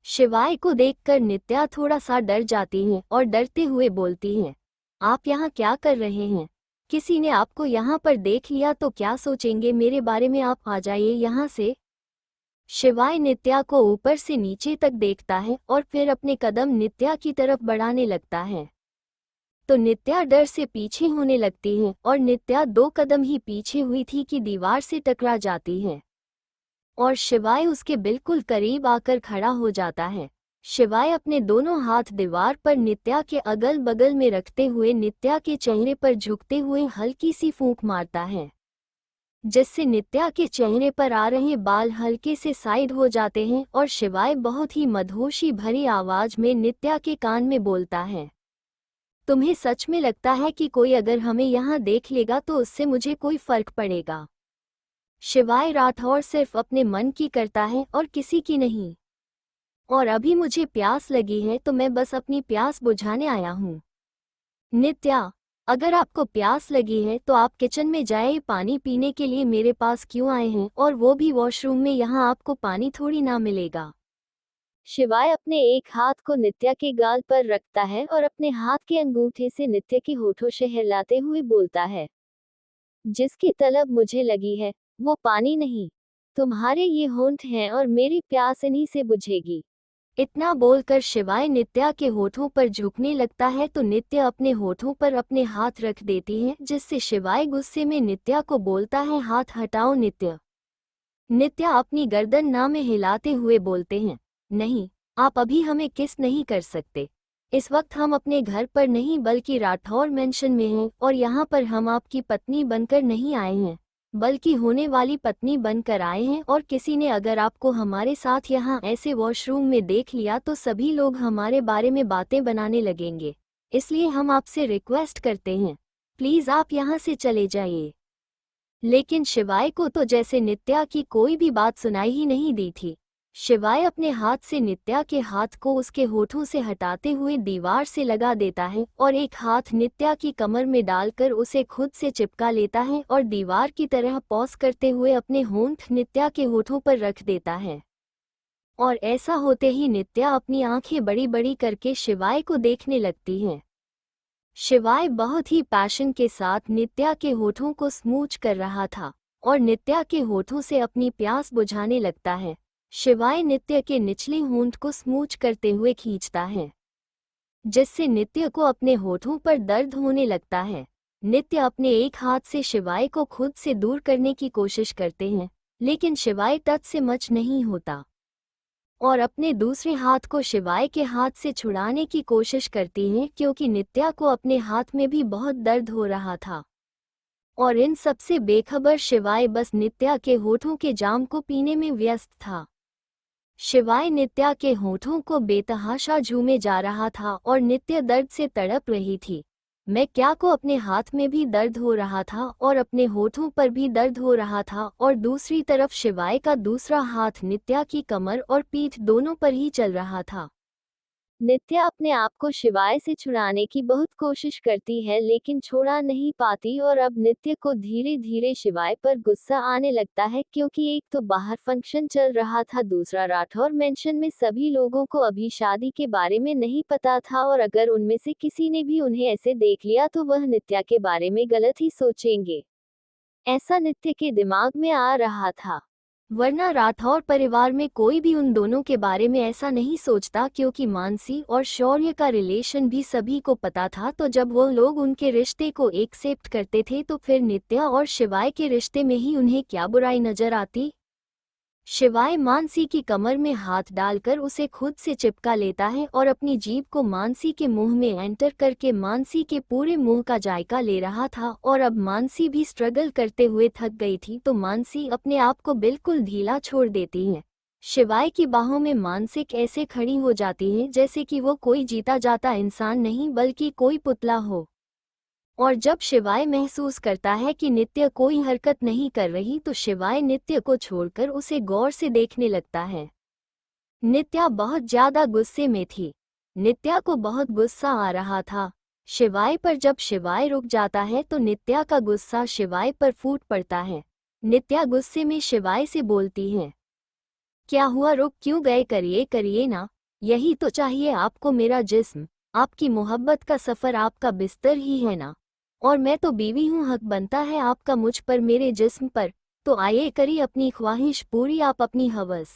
S1: शिवाय को देखकर नित्या थोड़ा सा डर जाती है और डरते हुए बोलती है, आप यहाँ क्या कर रहे हैं? किसी ने आपको यहाँ पर देख लिया तो क्या सोचेंगे मेरे बारे में, आप आ जाइए यहाँ से। शिवाय नित्या को ऊपर से नीचे तक देखता है और फिर अपने कदम नित्या की तरफ बढ़ाने लगता है। तो नित्या डर से पीछे होने लगती है और नित्या 2 कदम ही पीछे हुई थी कि दीवार से टकरा जाती है और शिवाय उसके बिल्कुल करीब आकर खड़ा हो जाता है। शिवाय अपने दोनों हाथ दीवार पर नित्या के अगल बगल में रखते हुए नित्या के चेहरे पर झुकते हुए हल्की सी फूंक मारता है, जिससे नित्या के चेहरे पर आ रहे बाल हल्के से साइड हो जाते हैं और शिवाय बहुत ही मदहोशी भरी आवाज में नित्या के कान में बोलता है, तुम्हें सच में लगता है कि कोई अगर हमें यहाँ देख लेगा तो उससे मुझे कोई फर्क पड़ेगा? शिवाय राठौर सिर्फ अपने मन की करता है और किसी की नहीं। और अभी मुझे प्यास लगी है तो मैं बस अपनी प्यास बुझाने आया हूँ। नित्या, अगर आपको प्यास लगी है तो आप किचन में जाए पानी पीने के लिए मेरे पास क्यों आए हैं, और वो भी वॉशरूम में। यहाँ आपको पानी थोड़ी ना मिलेगा। शिवाय अपने एक हाथ को नित्या के गाल पर रखता है और अपने हाथ के अंगूठे से नित्या के होठों से हिलाते हुए बोलता है, जिसकी तलब मुझे लगी है वो पानी नहीं, तुम्हारे ये होंठ हैं और मेरी प्यास इन्हीं से बुझेगी। इतना बोलकर शिवाय नित्या के होठों पर झुकने लगता है तो नित्या अपने होठों पर अपने हाथ रख देती है, जिससे शिवाय गुस्से में नित्या को बोलता है, हाथ हटाओ नित्या। नित्या अपनी गर्दन ना में हिलाते हुए बोलते हैं, नहीं, आप अभी हमें किस नहीं कर सकते। इस वक्त हम अपने घर पर नहीं बल्कि राठौर मेंशन में हैं, और यहाँ पर हम आपकी पत्नी बनकर नहीं आए हैं बल्कि होने वाली पत्नी बनकर आए हैं। और किसी ने अगर आपको हमारे साथ यहाँ ऐसे वॉशरूम में देख लिया तो सभी लोग हमारे बारे में बातें बनाने लगेंगे, इसलिए हम आपसे रिक्वेस्ट करते हैं, प्लीज आप यहाँ से चले जाइए। लेकिन शिवाय को तो जैसे नित्या की कोई भी बात सुनाई ही नहीं दी थी। शिवाय अपने हाथ से नित्या के हाथ को उसके होठों से हटाते हुए दीवार से लगा देता है और एक हाथ नित्या की कमर में डालकर उसे खुद से चिपका लेता है और दीवार की तरह पॉज करते हुए अपने होंठ नित्या के होठों पर रख देता है। और ऐसा होते ही नित्या अपनी आंखें बड़ी बड़ी करके शिवाय को देखने लगती है। शिवाय बहुत ही पैशन के साथ नित्या के होठों को स्मूच कर रहा था और नित्या के होठों से अपनी प्यास बुझाने लगता है। शिवाय नित्या के निचले होंठ को स्मूच करते हुए खींचता है, जिससे नित्या को अपने होठों पर दर्द होने लगता है। नित्या अपने एक हाथ से शिवाय को खुद से दूर करने की कोशिश करते हैं, लेकिन शिवाय टच से मच नहीं होता और अपने दूसरे हाथ को शिवाय के हाथ से छुड़ाने की कोशिश करती हैं, क्योंकि नित्या को अपने हाथ में भी बहुत दर्द हो रहा था। और इन सबसे बेखबर शिवाय बस नित्या के होठों के जाम को पीने में व्यस्त था। शिवाय नित्या के होठों को बेतहाशा झूमे जा रहा था और नित्या दर्द से तड़प रही थी। मैं क्या को अपने हाथ में भी दर्द हो रहा था और अपने होठों पर भी दर्द हो रहा था, और दूसरी तरफ शिवाय का दूसरा हाथ नित्या की कमर और पीठ दोनों पर ही चल रहा था। नित्या अपने आप को शिवाय से छुड़ाने की बहुत कोशिश करती है लेकिन छोड़ा नहीं पाती, और अब नित्या को धीरे धीरे शिवाय पर गुस्सा आने लगता है, क्योंकि एक तो बाहर फंक्शन चल रहा था, दूसरा राठौर मेंशन में सभी लोगों को अभी शादी के बारे में नहीं पता था, और अगर उनमें से किसी ने भी उन्हें ऐसे देख लिया तो वह नित्या के बारे में गलत ही सोचेंगे। ऐसा नित्या के दिमाग में आ रहा था, वरना राठौर परिवार में कोई भी उन दोनों के बारे में ऐसा नहीं सोचता, क्योंकि मानसी और शौर्य का रिलेशन भी सभी को पता था। तो जब वो लोग उनके रिश्ते को एक्सेप्ट करते थे तो फिर नित्या और शिवाय के रिश्ते में ही उन्हें क्या बुराई नजर आती। शिवाय मानसी की कमर में हाथ डालकर उसे खुद से चिपका लेता है और अपनी जीभ को मानसी के मुंह में एंटर करके मानसी के पूरे मुंह का जायका ले रहा था। और अब मानसी भी स्ट्रगल करते हुए थक गई थी तो मानसी अपने आप को बिल्कुल ढीला छोड़ देती है। शिवाय की बाहों में मानसी ऐसे खड़ी हो जाती है जैसे कि वो कोई जीता जाता इंसान नहीं बल्कि कोई पुतला हो। और जब शिवाय महसूस करता है कि नित्या कोई हरकत नहीं कर रही तो शिवाय नित्या को छोड़कर उसे गौर से देखने लगता है। नित्या बहुत ज्यादा गुस्से में थी। नित्या को बहुत गुस्सा आ रहा था शिवाय पर। जब शिवाय रुक जाता है तो नित्या का गुस्सा शिवाय पर फूट पड़ता है। नित्या गुस्से में शिवाय से बोलती है, क्या हुआ, रुक क्यों गए, करिए करिए ना, यही तो चाहिए आपको, मेरा जिस्म, आपकी मोहब्बत का सफर आपका बिस्तर ही है ना, और मैं तो बीवी हूँ, हक बनता है आपका मुझ पर, मेरे जिस्म पर, तो आइए करिए अपनी ख्वाहिश पूरी, आप अपनी हवस।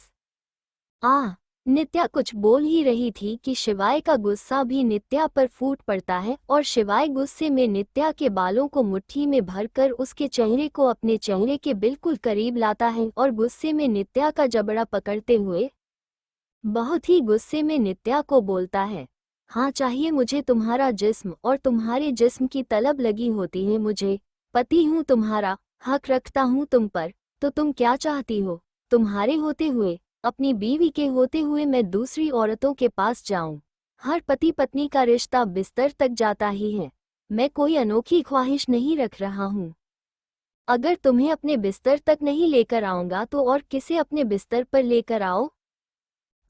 S1: नित्या कुछ बोल ही रही थी कि शिवाय का गुस्सा भी नित्या पर फूट पड़ता है और शिवाय गुस्से में नित्या के बालों को मुट्ठी में भरकर उसके चेहरे को अपने चेहरे के बिल्कुल करीब लाता है और गुस्से में नित्या का जबड़ा पकड़ते हुए बहुत ही गुस्से में नित्या को बोलता है, हाँ चाहिए मुझे तुम्हारा जिस्म और तुम्हारे जिस्म की तलब लगी होती है मुझे, पति हूँ तुम्हारा, हक रखता हूँ तुम पर, तो तुम क्या चाहती हो, तुम्हारे होते हुए, अपनी बीवी के होते हुए मैं दूसरी औरतों के पास जाऊं। हर पति पत्नी का रिश्ता बिस्तर तक जाता ही है, मैं कोई अनोखी ख्वाहिश नहीं रख रहा हूं। अगर तुम्हें अपने बिस्तर तक नहीं लेकर आऊंगा तो और किसे अपने बिस्तर पर लेकर आओ।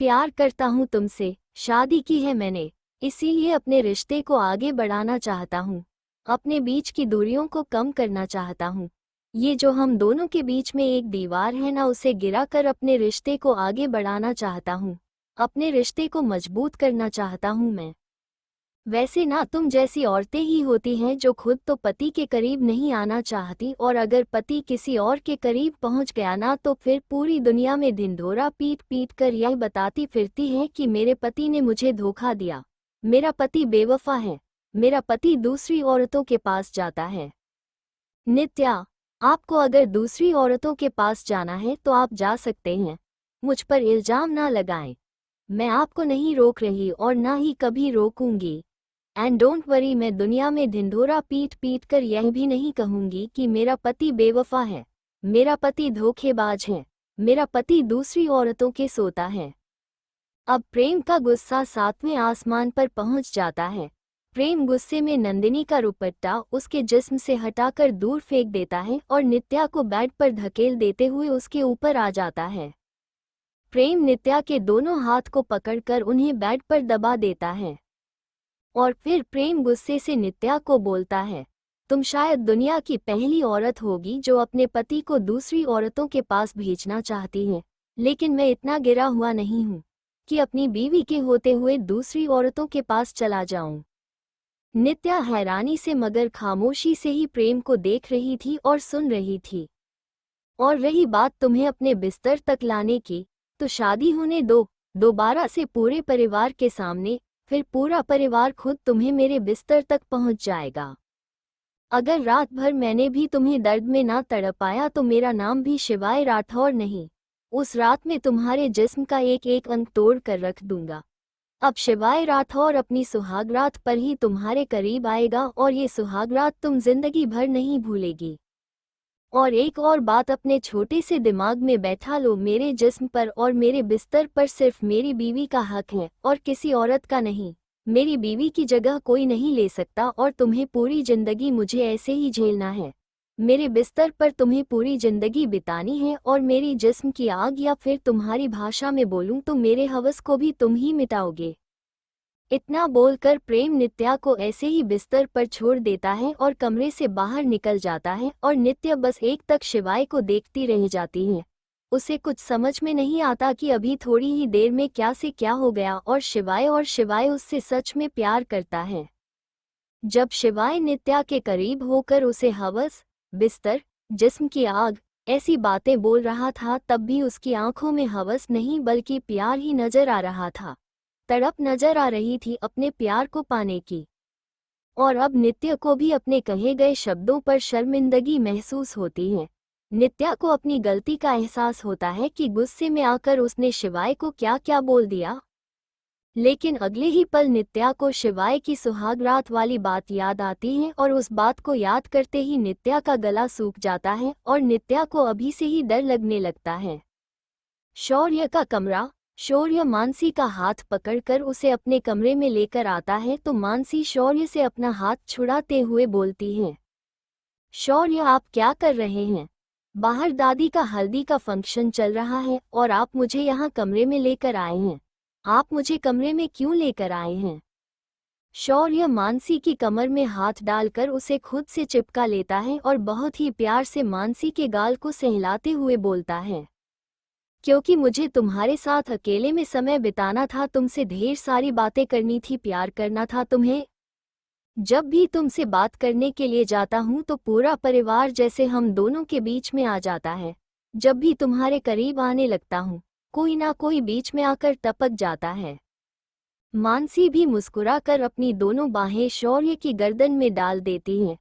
S1: प्यार करता हूं तुमसे, शादी की है मैंने, इसीलिए अपने रिश्ते को आगे बढ़ाना चाहता हूं। अपने बीच की दूरियों को कम करना चाहता हूँ। ये जो हम दोनों के बीच में एक दीवार है ना, उसे गिराकर अपने रिश्ते को आगे बढ़ाना चाहता हूँ। अपने रिश्ते को मजबूत करना चाहता हूँ मैं। वैसे ना तुम जैसी औरतें ही होती हैं जो खुद तो पति के करीब नहीं आना चाहती, और अगर पति किसी और के करीब पहुंच गया ना तो फिर पूरी दुनिया में ढिंढोरा पीट पीट कर यह बताती फिरती हैं कि मेरे पति ने मुझे धोखा दिया, मेरा पति बेवफा है, मेरा पति दूसरी औरतों के पास जाता है। नित्या, आपको अगर दूसरी औरतों के पास जाना है तो आप जा सकते हैं। मुझ पर इल्जाम ना लगाएं। मैं आपको नहीं रोक रही और ना ही कभी रोकूंगी। एंड डोंट वरी, मैं दुनिया में ढिंढोरा पीट पीट कर यह भी नहीं कहूंगी कि मेरा पति बेवफा है, मेरा पति धोखेबाज है, मेरा पति दूसरी औरतों के सोता है। अब प्रेम का गुस्सा 7वें आसमान पर पहुंच जाता है। प्रेम गुस्से में नंदिनी का दुपट्टा उसके जिस्म से हटाकर दूर फेंक देता है और नित्या को बेड पर धकेल देते हुए उसके ऊपर आ जाता है। प्रेम नित्या के दोनों हाथ को पकड़कर उन्हें बेड पर दबा देता है और फिर प्रेम गुस्से से नित्या को बोलता है, तुम शायद दुनिया की पहली औरत होगी जो अपने पति को दूसरी औरतों के पास भेजना चाहती है, लेकिन मैं इतना गिरा हुआ नहीं हूँ कि अपनी बीवी के होते हुए दूसरी औरतों के पास चला जाऊं। नित्या हैरानी से मगर खामोशी से ही प्रेम को देख रही थी और सुन रही थी। और रही बात तुम्हें अपने बिस्तर तक लाने की, तो शादी होने दो दोबारा से पूरे परिवार के सामने, फिर पूरा परिवार खुद तुम्हें मेरे बिस्तर तक पहुंच जाएगा। अगर रात भर मैंने भी तुम्हें दर्द में ना तड़पाया तो मेरा नाम भी शिवाय राठौर नहीं। उस रात में तुम्हारे जिस्म का एक एक अंग तोड़ कर रख दूंगा। अब शिवाय राठौर अपनी सुहागरात पर ही तुम्हारे करीब आएगा और ये सुहागरात तुम जिंदगी भर नहीं भूलेगी। और एक और बात अपने छोटे से दिमाग में बैठा लो, मेरे जिस्म पर और मेरे बिस्तर पर सिर्फ मेरी बीवी का हक है और किसी औरत का नहीं। मेरी बीवी की जगह कोई नहीं ले सकता और तुम्हें पूरी जिंदगी मुझे ऐसे ही झेलना है। मेरे बिस्तर पर तुम्हें पूरी जिंदगी बितानी है और मेरी जिस्म की आग, या फिर तुम्हारी भाषा में बोलूं तो मेरे हवस को भी तुम ही मिटाओगे। इतना बोलकर प्रेम नित्या को ऐसे ही बिस्तर पर छोड़ देता है और कमरे से बाहर निकल जाता है और नित्या बस एक तक शिवाय को देखती रह जाती है। उसे कुछ समझ में नहीं आता कि अभी थोड़ी ही देर में क्या से क्या हो गया और शिवाय उससे सच में प्यार करता है। जब शिवाय नित्या के करीब होकर उसे हवस, बिस्तर, जिस्म की आग ऐसी बातें बोल रहा था, तब भी उसकी आंखों में हवस नहीं बल्कि प्यार ही नजर आ रहा था। तड़प नजर आ रही थी अपने प्यार को पाने की। और अब नित्या को भी अपने कहे गए शब्दों पर शर्मिंदगी महसूस होती है। नित्या को अपनी गलती का एहसास होता है कि गुस्से में आकर उसने शिवाय को क्या क्या बोल दिया। लेकिन अगले ही पल नित्या को शिवाय की सुहागरात वाली बात याद आती है और उस बात को याद करते ही नित्या का गला सूख जाता है और नित्या को अभी से ही डर लगने लगता है। शौर्य का कमरा। शौर्य मानसी का हाथ पकड़कर उसे अपने कमरे में लेकर आता है तो मानसी शौर्य से अपना हाथ छुड़ाते हुए बोलती है, शौर्य आप क्या कर रहे हैं? बाहर दादी का हल्दी का फंक्शन चल रहा है और आप मुझे यहाँ कमरे में लेकर आए हैं। आप मुझे कमरे में क्यों लेकर आए हैं? शौर्य मानसी की कमर में हाथ डालकर उसे खुद से चिपका लेता है और बहुत ही प्यार से मानसी के गाल को सहलाते हुए बोलता है, क्योंकि मुझे तुम्हारे साथ अकेले में समय बिताना था, तुमसे ढेर सारी बातें करनी थी, प्यार करना था तुम्हें। जब भी तुमसे बात करने के लिए जाता हूँ तो पूरा परिवार जैसे हम दोनों के बीच में आ जाता है। जब भी तुम्हारे करीब आने लगता हूँ कोई ना कोई बीच में आकर टपक जाता है। मानसी भी मुस्कुराकर अपनी दोनों बाहें शौर्य की गर्दन में डाल देती हैं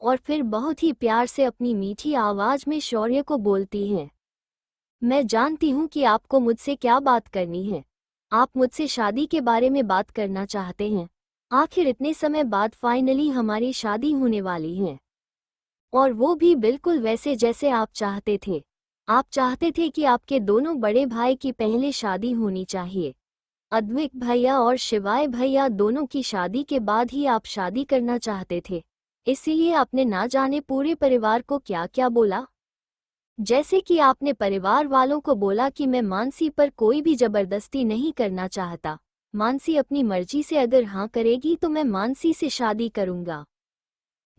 S1: और फिर बहुत ही प्यार से अपनी मीठी आवाज में शौर्य को बोलती हैं, मैं जानती हूँ कि आपको मुझसे क्या बात करनी है। आप मुझसे शादी के बारे में बात करना चाहते हैं। आखिर इतने समय बाद फाइनली हमारी शादी होने वाली है, और वो भी बिल्कुल वैसे जैसे आप चाहते थे। आप चाहते थे कि आपके दोनों बड़े भाई की पहले शादी होनी चाहिए। अद्विक भैया और शिवाय भैया दोनों की शादी के बाद ही आप शादी करना चाहते थे। इसीलिए आपने ना जाने पूरे परिवार को क्या क्या बोला। जैसे कि आपने परिवार वालों को बोला कि मैं मानसी पर कोई भी जबरदस्ती नहीं करना चाहता। मानसी अपनी मर्जी से अगर हाँ करेगी तो मैं मानसी से शादी करूंगा।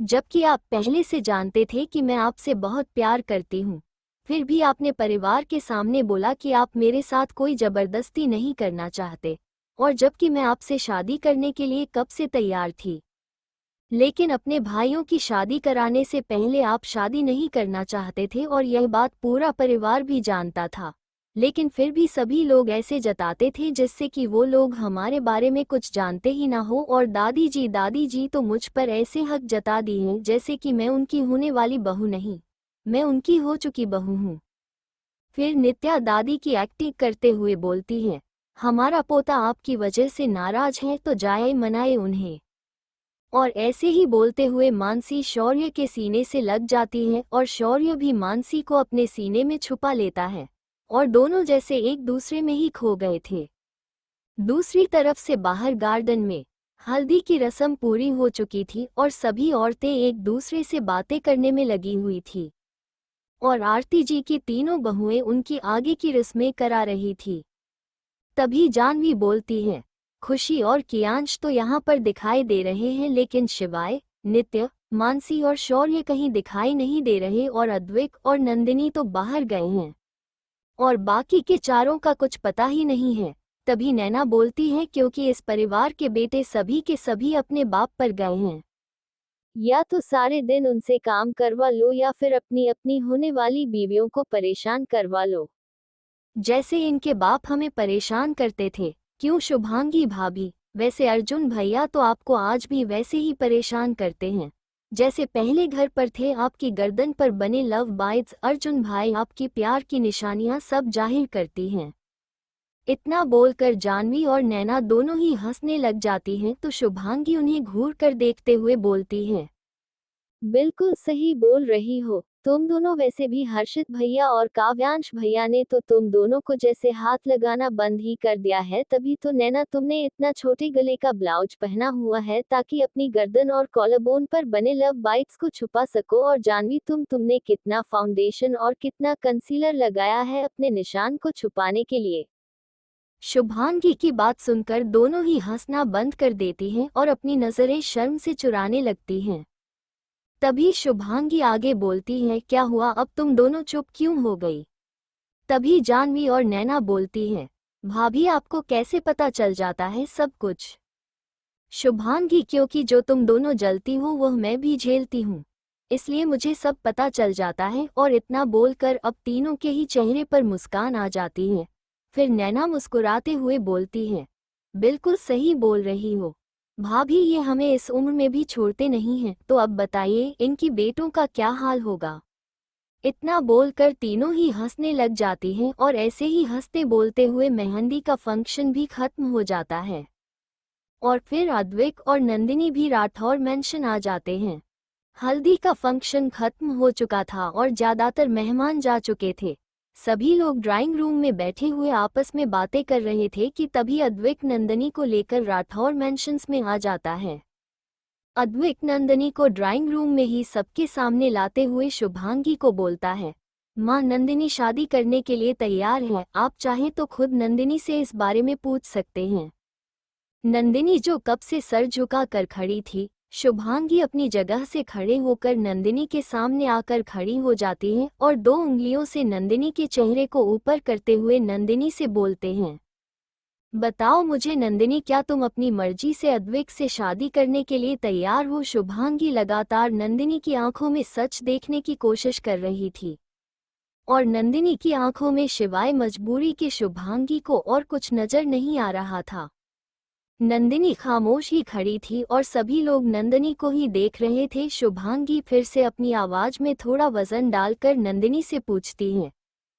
S1: जबकि आप पहले से जानते थे कि मैं आपसे बहुत प्यार करती हूँ। फिर भी आपने परिवार के सामने बोला कि आप मेरे साथ कोई जबरदस्ती नहीं करना चाहते, और जबकि मैं आपसे शादी करने के लिए कब से तैयार थी। लेकिन अपने भाइयों की शादी कराने से पहले आप शादी नहीं करना चाहते थे और यह बात पूरा परिवार भी जानता था। लेकिन फिर भी सभी लोग ऐसे जताते थे जिससे कि वो लोग हमारे बारे में कुछ जानते ही ना हो, और दादी जी तो मुझ पर ऐसे हक जता दिए हैं जैसे कि मैं उनकी होने वाली बहू नहीं, मैं उनकी हो चुकी बहू हूँ। फिर नित्या दादी की एक्टिंग करते हुए बोलती है, हमारा पोता आपकी वजह से नाराज है तो जाए मनाए उन्हें। और ऐसे ही बोलते हुए मानसी शौर्य के सीने से लग जाती है और शौर्य भी मानसी को अपने सीने में छुपा लेता है, और दोनों जैसे एक दूसरे में ही खो गए थे। दूसरी तरफ से बाहर गार्डन में हल्दी की रस्म पूरी हो चुकी थी और सभी औरतें एक दूसरे से बातें करने में लगी हुई थी, और आरती जी की तीनों बहुएं उनकी आगे की रस्में करा रही थी। तभी जानवी बोलती है, खुशी और कियांश तो यहाँ पर दिखाई दे रहे हैं, लेकिन शिवाय, नित्य, मानसी और शौर्य कहीं दिखाई नहीं दे रहे, और अद्विक और नंदिनी तो बाहर गए हैं और बाकी के चारों का कुछ पता ही नहीं है। तभी नैना बोलती है, क्योंकि इस परिवार के बेटे सभी के सभी अपने बाप पर गए हैं। या तो सारे दिन उनसे काम करवा लो या फिर अपनी अपनी होने वाली बीवियों को परेशान करवा लो, जैसे इनके बाप हमें परेशान करते थे। क्यों शुभांगी भाभी? वैसे अर्जुन भैया तो आपको आज भी वैसे ही परेशान करते हैं जैसे पहले घर पर थे। आपकी गर्दन पर बने लव बाइट्स अर्जुन भाई आपकी प्यार की निशानियां सब जाहिर करती हैं। इतना बोलकर जानवी और नैना दोनों ही हंसने लग जाती हैं, तो शुभांगी उन्हें घूर कर देखते हुए बोलती है, बिल्कुल सही बोल रही हो तुम दोनों। वैसे भी हर्षित भैया और काव्यांश भैया ने तो तुम दोनों को जैसे हाथ लगाना बंद ही कर दिया है। तभी तो नैना तुमने इतना छोटे गले का ब्लाउज पहना हुआ है ताकि अपनी गर्दन और कॉलरबोन पर बने लव बाइट्स को छुपा सको। और जानवी तुमने कितना फाउंडेशन और कितना कंसीलर लगाया है अपने निशान को छुपाने के लिए। शुभांगी की बात सुनकर दोनों ही हंसना बंद कर देती हैं और अपनी नजरें शर्म से चुराने लगती हैं। तभी शुभांगी आगे बोलती है, क्या हुआ, अब तुम दोनों चुप क्यों हो गई? तभी जानवी और नैना बोलती है, भाभी आपको कैसे पता चल जाता है सब कुछ? शुभांगी, क्योंकि जो तुम दोनों जलती हो वह मैं भी झेलती हूँ, इसलिए मुझे सब पता चल जाता है। और इतना बोलकर अब तीनों के ही चेहरे पर मुस्कान आ जाती है। फिर नैना मुस्कुराते हुए बोलती है, बिल्कुल सही बोल रही हो भाभी, ये हमें इस उम्र में भी छोड़ते नहीं हैं, तो अब बताइए इनकी बेटों का क्या हाल होगा? इतना बोलकर तीनों ही हंसने लग जाती हैं और ऐसे ही हंसते बोलते हुए मेहंदी का फंक्शन भी खत्म हो जाता है। और फिर अद्विक और नंदिनी भी राठौर मेंशन आ जाते हैं। हल्दी का फंक्शन खत्म हो चुका था और ज्यादातर मेहमान जा चुके थे। सभी लोग ड्राइंग रूम में बैठे हुए आपस में बातें कर रहे थे कि तभी अद्विक नंदिनी को लेकर राठौर मेंशंस में आ जाता है। अद्विक नंदिनी को ड्राइंग रूम में ही सबके सामने लाते हुए शुभांगी को बोलता है, माँ नंदिनी शादी करने के लिए तैयार है, आप चाहें तो खुद नंदिनी से इस बारे में पूछ सकते हैं। नंदिनी जो कब से सर झुका कर खड़ी थी, शुभांगी अपनी जगह से खड़े होकर नंदिनी के सामने आकर खड़ी हो जाती हैं और 2 उंगलियों से नंदिनी के चेहरे को ऊपर करते हुए नंदिनी से बोलते हैं, बताओ मुझे नंदिनी, क्या तुम अपनी मर्जी से अद्विक से शादी करने के लिए तैयार हो? शुभांगी लगातार नंदिनी की आंखों में सच देखने की कोशिश कर रही थी, और नंदिनी की आंखों में शिवाय मजबूरी के शुभांगी को और कुछ नजर नहीं आ रहा था। नंदिनी खामोश ही खड़ी थी और सभी लोग नंदिनी को ही देख रहे थे। शुभांगी फिर से अपनी आवाज में थोड़ा वजन डालकर नंदिनी से पूछती है,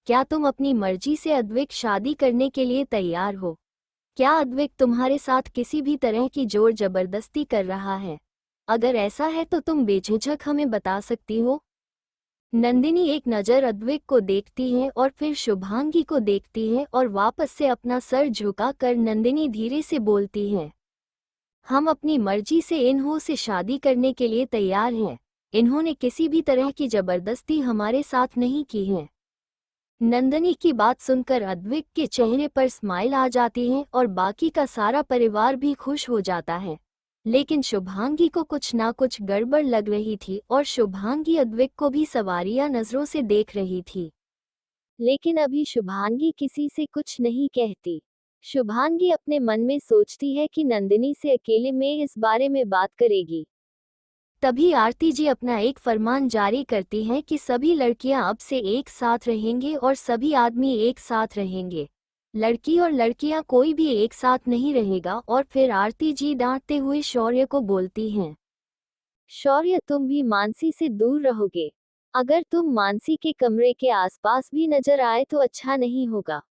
S1: क्या तुम अपनी मर्जी से अद्विक शादी करने के लिए तैयार हो? क्या अद्विक तुम्हारे साथ किसी भी तरह की जोर जबरदस्ती कर रहा है? अगर ऐसा है तो तुम बेझिझक हमें बता सकती हो। नंदिनी एक नज़र अद्विक को देखती है और फिर शुभांगी को देखती है और वापस से अपना सर झुका कर नंदिनी धीरे से बोलती है, हम अपनी मर्जी से इन्हों से शादी करने के लिए तैयार हैं। इन्होंने किसी भी तरह की जबरदस्ती हमारे साथ नहीं की है। नंदिनी की बात सुनकर अद्विक के चेहरे पर स्माइल आ जाती है और बाकी का सारा परिवार भी खुश हो जाता है। लेकिन शुभांगी को कुछ ना कुछ गड़बड़ लग रही थी और शुभांगी अद्विक को भी सवारिया नजरों से देख रही थी। लेकिन अभी शुभांगी किसी से कुछ नहीं कहती। शुभांगी अपने मन में सोचती है कि नंदिनी से अकेले में इस बारे में बात करेगी। तभी आरती जी अपना एक फरमान जारी करती हैं कि सभी लड़कियां अब से एक साथ रहेंगे और सभी आदमी एक साथ रहेंगे। लड़की और लड़कियां कोई भी एक साथ नहीं रहेगा। और फिर आरती जी डांटते हुए शौर्य को बोलती हैं, शौर्य तुम भी मानसी से दूर रहोगे। अगर तुम मानसी के कमरे के आसपास भी नजर आए तो अच्छा नहीं होगा।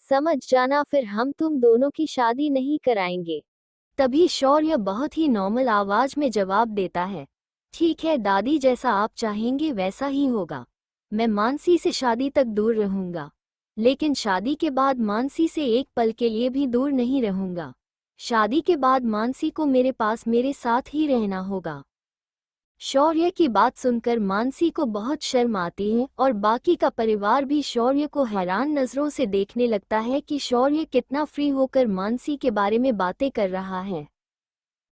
S1: समझ जाना, फिर हम तुम दोनों की शादी नहीं कराएंगे। तभी शौर्य बहुत ही नॉर्मल आवाज में जवाब देता है, ठीक है दादी, जैसा आप चाहेंगे वैसा ही होगा। मैं मानसी से शादी तक दूर रहूंगा, लेकिन शादी के बाद मानसी से एक पल के लिए भी दूर नहीं रहूंगा। शादी के बाद मानसी को मेरे पास मेरे साथ ही रहना होगा। शौर्य की बात सुनकर मानसी को बहुत शर्म आती है और बाकी का परिवार भी शौर्य को हैरान नजरों से देखने लगता है कि शौर्य कितना फ्री होकर मानसी के बारे में बातें कर रहा है।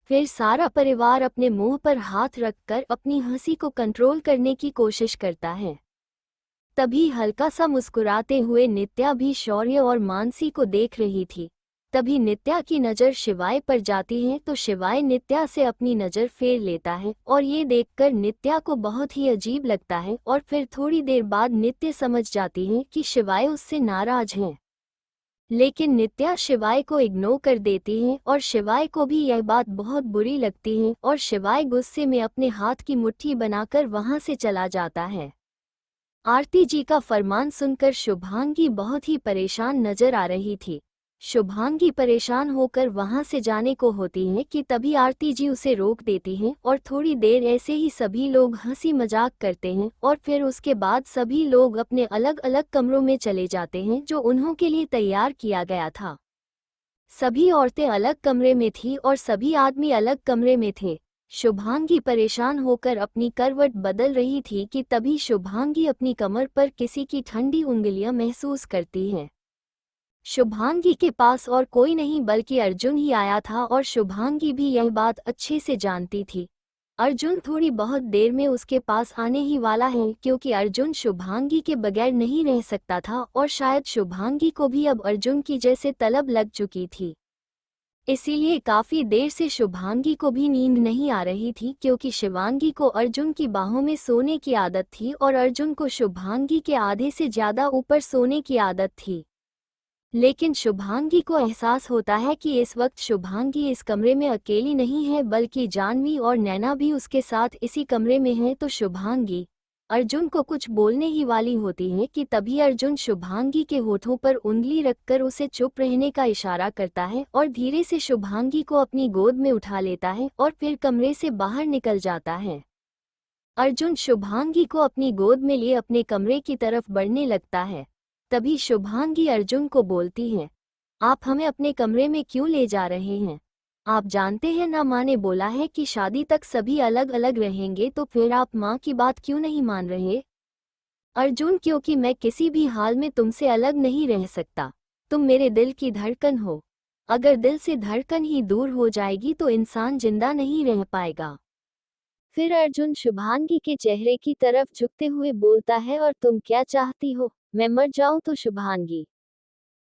S1: फिर सारा परिवार अपने मुंह पर हाथ रखकर अपनी हंसी को कंट्रोल करने की कोशिश करता है। तभी हल्का सा मुस्कुराते हुए नित्या भी शौर्य और मानसी को देख रही थी। तभी नित्या की नज़र शिवाय पर जाती है तो शिवाय नित्या से अपनी नज़र फेर लेता है और ये देखकर नित्या को बहुत ही अजीब लगता है। और फिर थोड़ी देर बाद नित्या समझ जाती है कि शिवाय उससे नाराज है, लेकिन नित्या शिवाय को इग्नोर कर देती है और शिवाय को भी यह बात बहुत बुरी लगती है और शिवाय गुस्से में अपने हाथ की मुट्ठी बनाकर वहां से चला जाता है। आरती जी का फरमान सुनकर शुभांगी बहुत ही परेशान नजर आ रही थी। शुभांगी परेशान होकर वहां से जाने को होती है कि तभी आरती जी उसे रोक देती हैं और थोड़ी देर ऐसे ही सभी लोग हंसी मजाक करते हैं और फिर उसके बाद सभी लोग अपने अलग अलग कमरों में चले जाते हैं जो उन्हों के लिए तैयार किया गया था। सभी औरतें अलग कमरे में थीं और सभी आदमी अलग कमरे में थे। शुभांगी परेशान होकर अपनी करवट बदल रही थी कि तभी शुभांगी अपनी कमर पर किसी की ठंडी उंगलियां महसूस करती है। शुभांगी के पास और कोई नहीं बल्कि अर्जुन ही आया था और शुभांगी भी यह बात अच्छे से जानती थी। अर्जुन थोड़ी बहुत देर में उसके पास आने ही वाला है क्योंकि अर्जुन शुभांगी के बगैर नहीं रह सकता था और शायद शुभांगी को भी अब अर्जुन की जैसे तलब लग चुकी थी। इसीलिए काफी देर से शुभांगी को भी नींद नहीं आ रही थी क्योंकि शिवांगी को अर्जुन की बाहों में सोने की आदत थी और अर्जुन को शुभांगी के आधे से ज्यादा ऊपर सोने की आदत थी। लेकिन शुभांगी को एहसास होता है कि इस वक्त शुभांगी इस कमरे में अकेली नहीं है बल्कि जानवी और नैना भी उसके साथ इसी कमरे में है। तो शुभांगी अर्जुन को कुछ बोलने ही वाली होती है कि तभी अर्जुन शुभांगी के होठों पर उंगली रखकर उसे चुप रहने का इशारा करता है और धीरे से शुभांगी को अपनी गोद में उठा लेता है और फिर कमरे से बाहर निकल जाता है। अर्जुन शुभांगी को अपनी गोद में लिए अपने कमरे की तरफ बढ़ने लगता है। तभी शुभांगी अर्जुन को बोलती है, आप हमें अपने कमरे में क्यों ले जा रहे हैं? आप जानते हैं ना, माँ ने बोला है कि शादी तक सभी अलग अलग रहेंगे, तो फिर आप माँ की बात क्यों नहीं मान रहे? अर्जुन, क्योंकि मैं किसी भी हाल में तुमसे अलग नहीं रह सकता। तुम मेरे दिल की धड़कन हो। अगर दिल से धड़कन ही दूर हो जाएगी तो इंसान जिंदा नहीं रह पाएगा। फिर अर्जुन शुभांगी के चेहरे की तरफ झुकते हुए बोलता है, और तुम क्या चाहती हो, मैं मर जाऊं? तो शुभांगी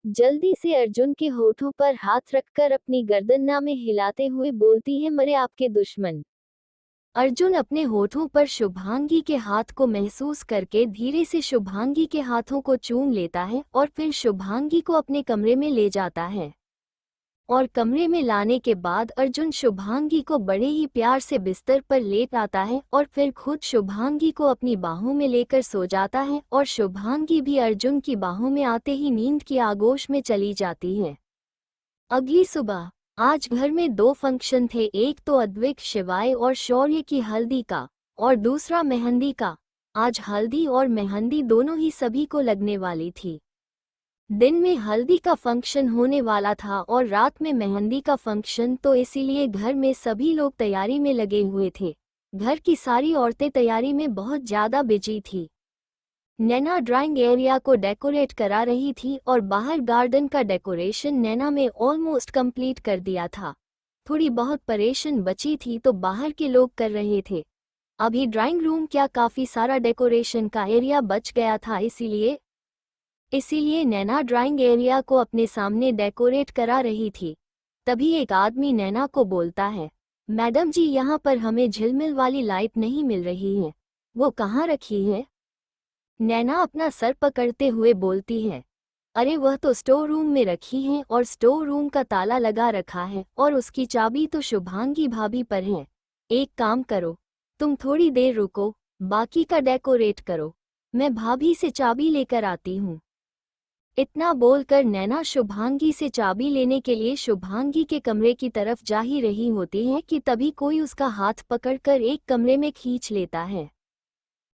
S1: जल्दी से अर्जुन के होठों पर हाथ रखकर अपनी गर्दन में हिलाते हुए बोलती है, मरे आपके दुश्मन। अर्जुन अपने होठों पर शुभांगी के हाथ को महसूस करके धीरे से शुभांगी के हाथों को चूम लेता है और फिर शुभांगी को अपने कमरे में ले जाता है। और कमरे में लाने के बाद अर्जुन शुभांगी को बड़े ही प्यार से बिस्तर पर लेट आता है और फिर खुद शुभांगी को अपनी बाहों में लेकर सो जाता है और शुभांगी भी अर्जुन की बाहों में आते ही नींद की आगोश में चली जाती है। अगली सुबह आज घर में दो फंक्शन थे, एक तो अद्विक, शिवाय और शौर्य की हल्दी का और दूसरा मेहंदी का। आज हल्दी और मेहंदी दोनों ही सभी को लगने वाली थी। दिन में हल्दी का फंक्शन होने वाला था और रात में मेहंदी का फंक्शन, तो इसीलिए घर में सभी लोग तैयारी में लगे हुए थे। घर की सारी औरतें तैयारी में बहुत ज़्यादा बिजी थी। नैना ड्राइंग एरिया को डेकोरेट करा रही थी और बाहर गार्डन का डेकोरेशन नैना में ऑलमोस्ट कंप्लीट कर दिया था। थोड़ी बहुत परेशान बची थी तो बाहर के लोग कर रहे थे। अभी ड्राइंग रूम क्या काफ़ी सारा डेकोरेशन का एरिया बच गया था, इसीलिए नैना ड्राइंग एरिया को अपने सामने डेकोरेट करा रही थी। तभी एक आदमी नैना को बोलता है, मैडम जी यहाँ पर हमें झिलमिल वाली लाइट नहीं मिल रही है, वो कहाँ रखी है? नैना अपना सर पकड़ते हुए बोलती है, अरे वह तो स्टोर रूम में रखी है और स्टोर रूम का ताला लगा रखा है और उसकी चाबी तो शुभांगी भाभी पर है। एक काम करो, तुम थोड़ी देर रुको, बाकी का डेकोरेट करो, मैं भाभी से चाबी लेकर आती हूँ। इतना बोलकर नैना शुभांगी से चाबी लेने के लिए शुभांगी के कमरे की तरफ जा ही रही होती है कि तभी कोई उसका हाथ पकड़कर एक कमरे में खींच लेता है।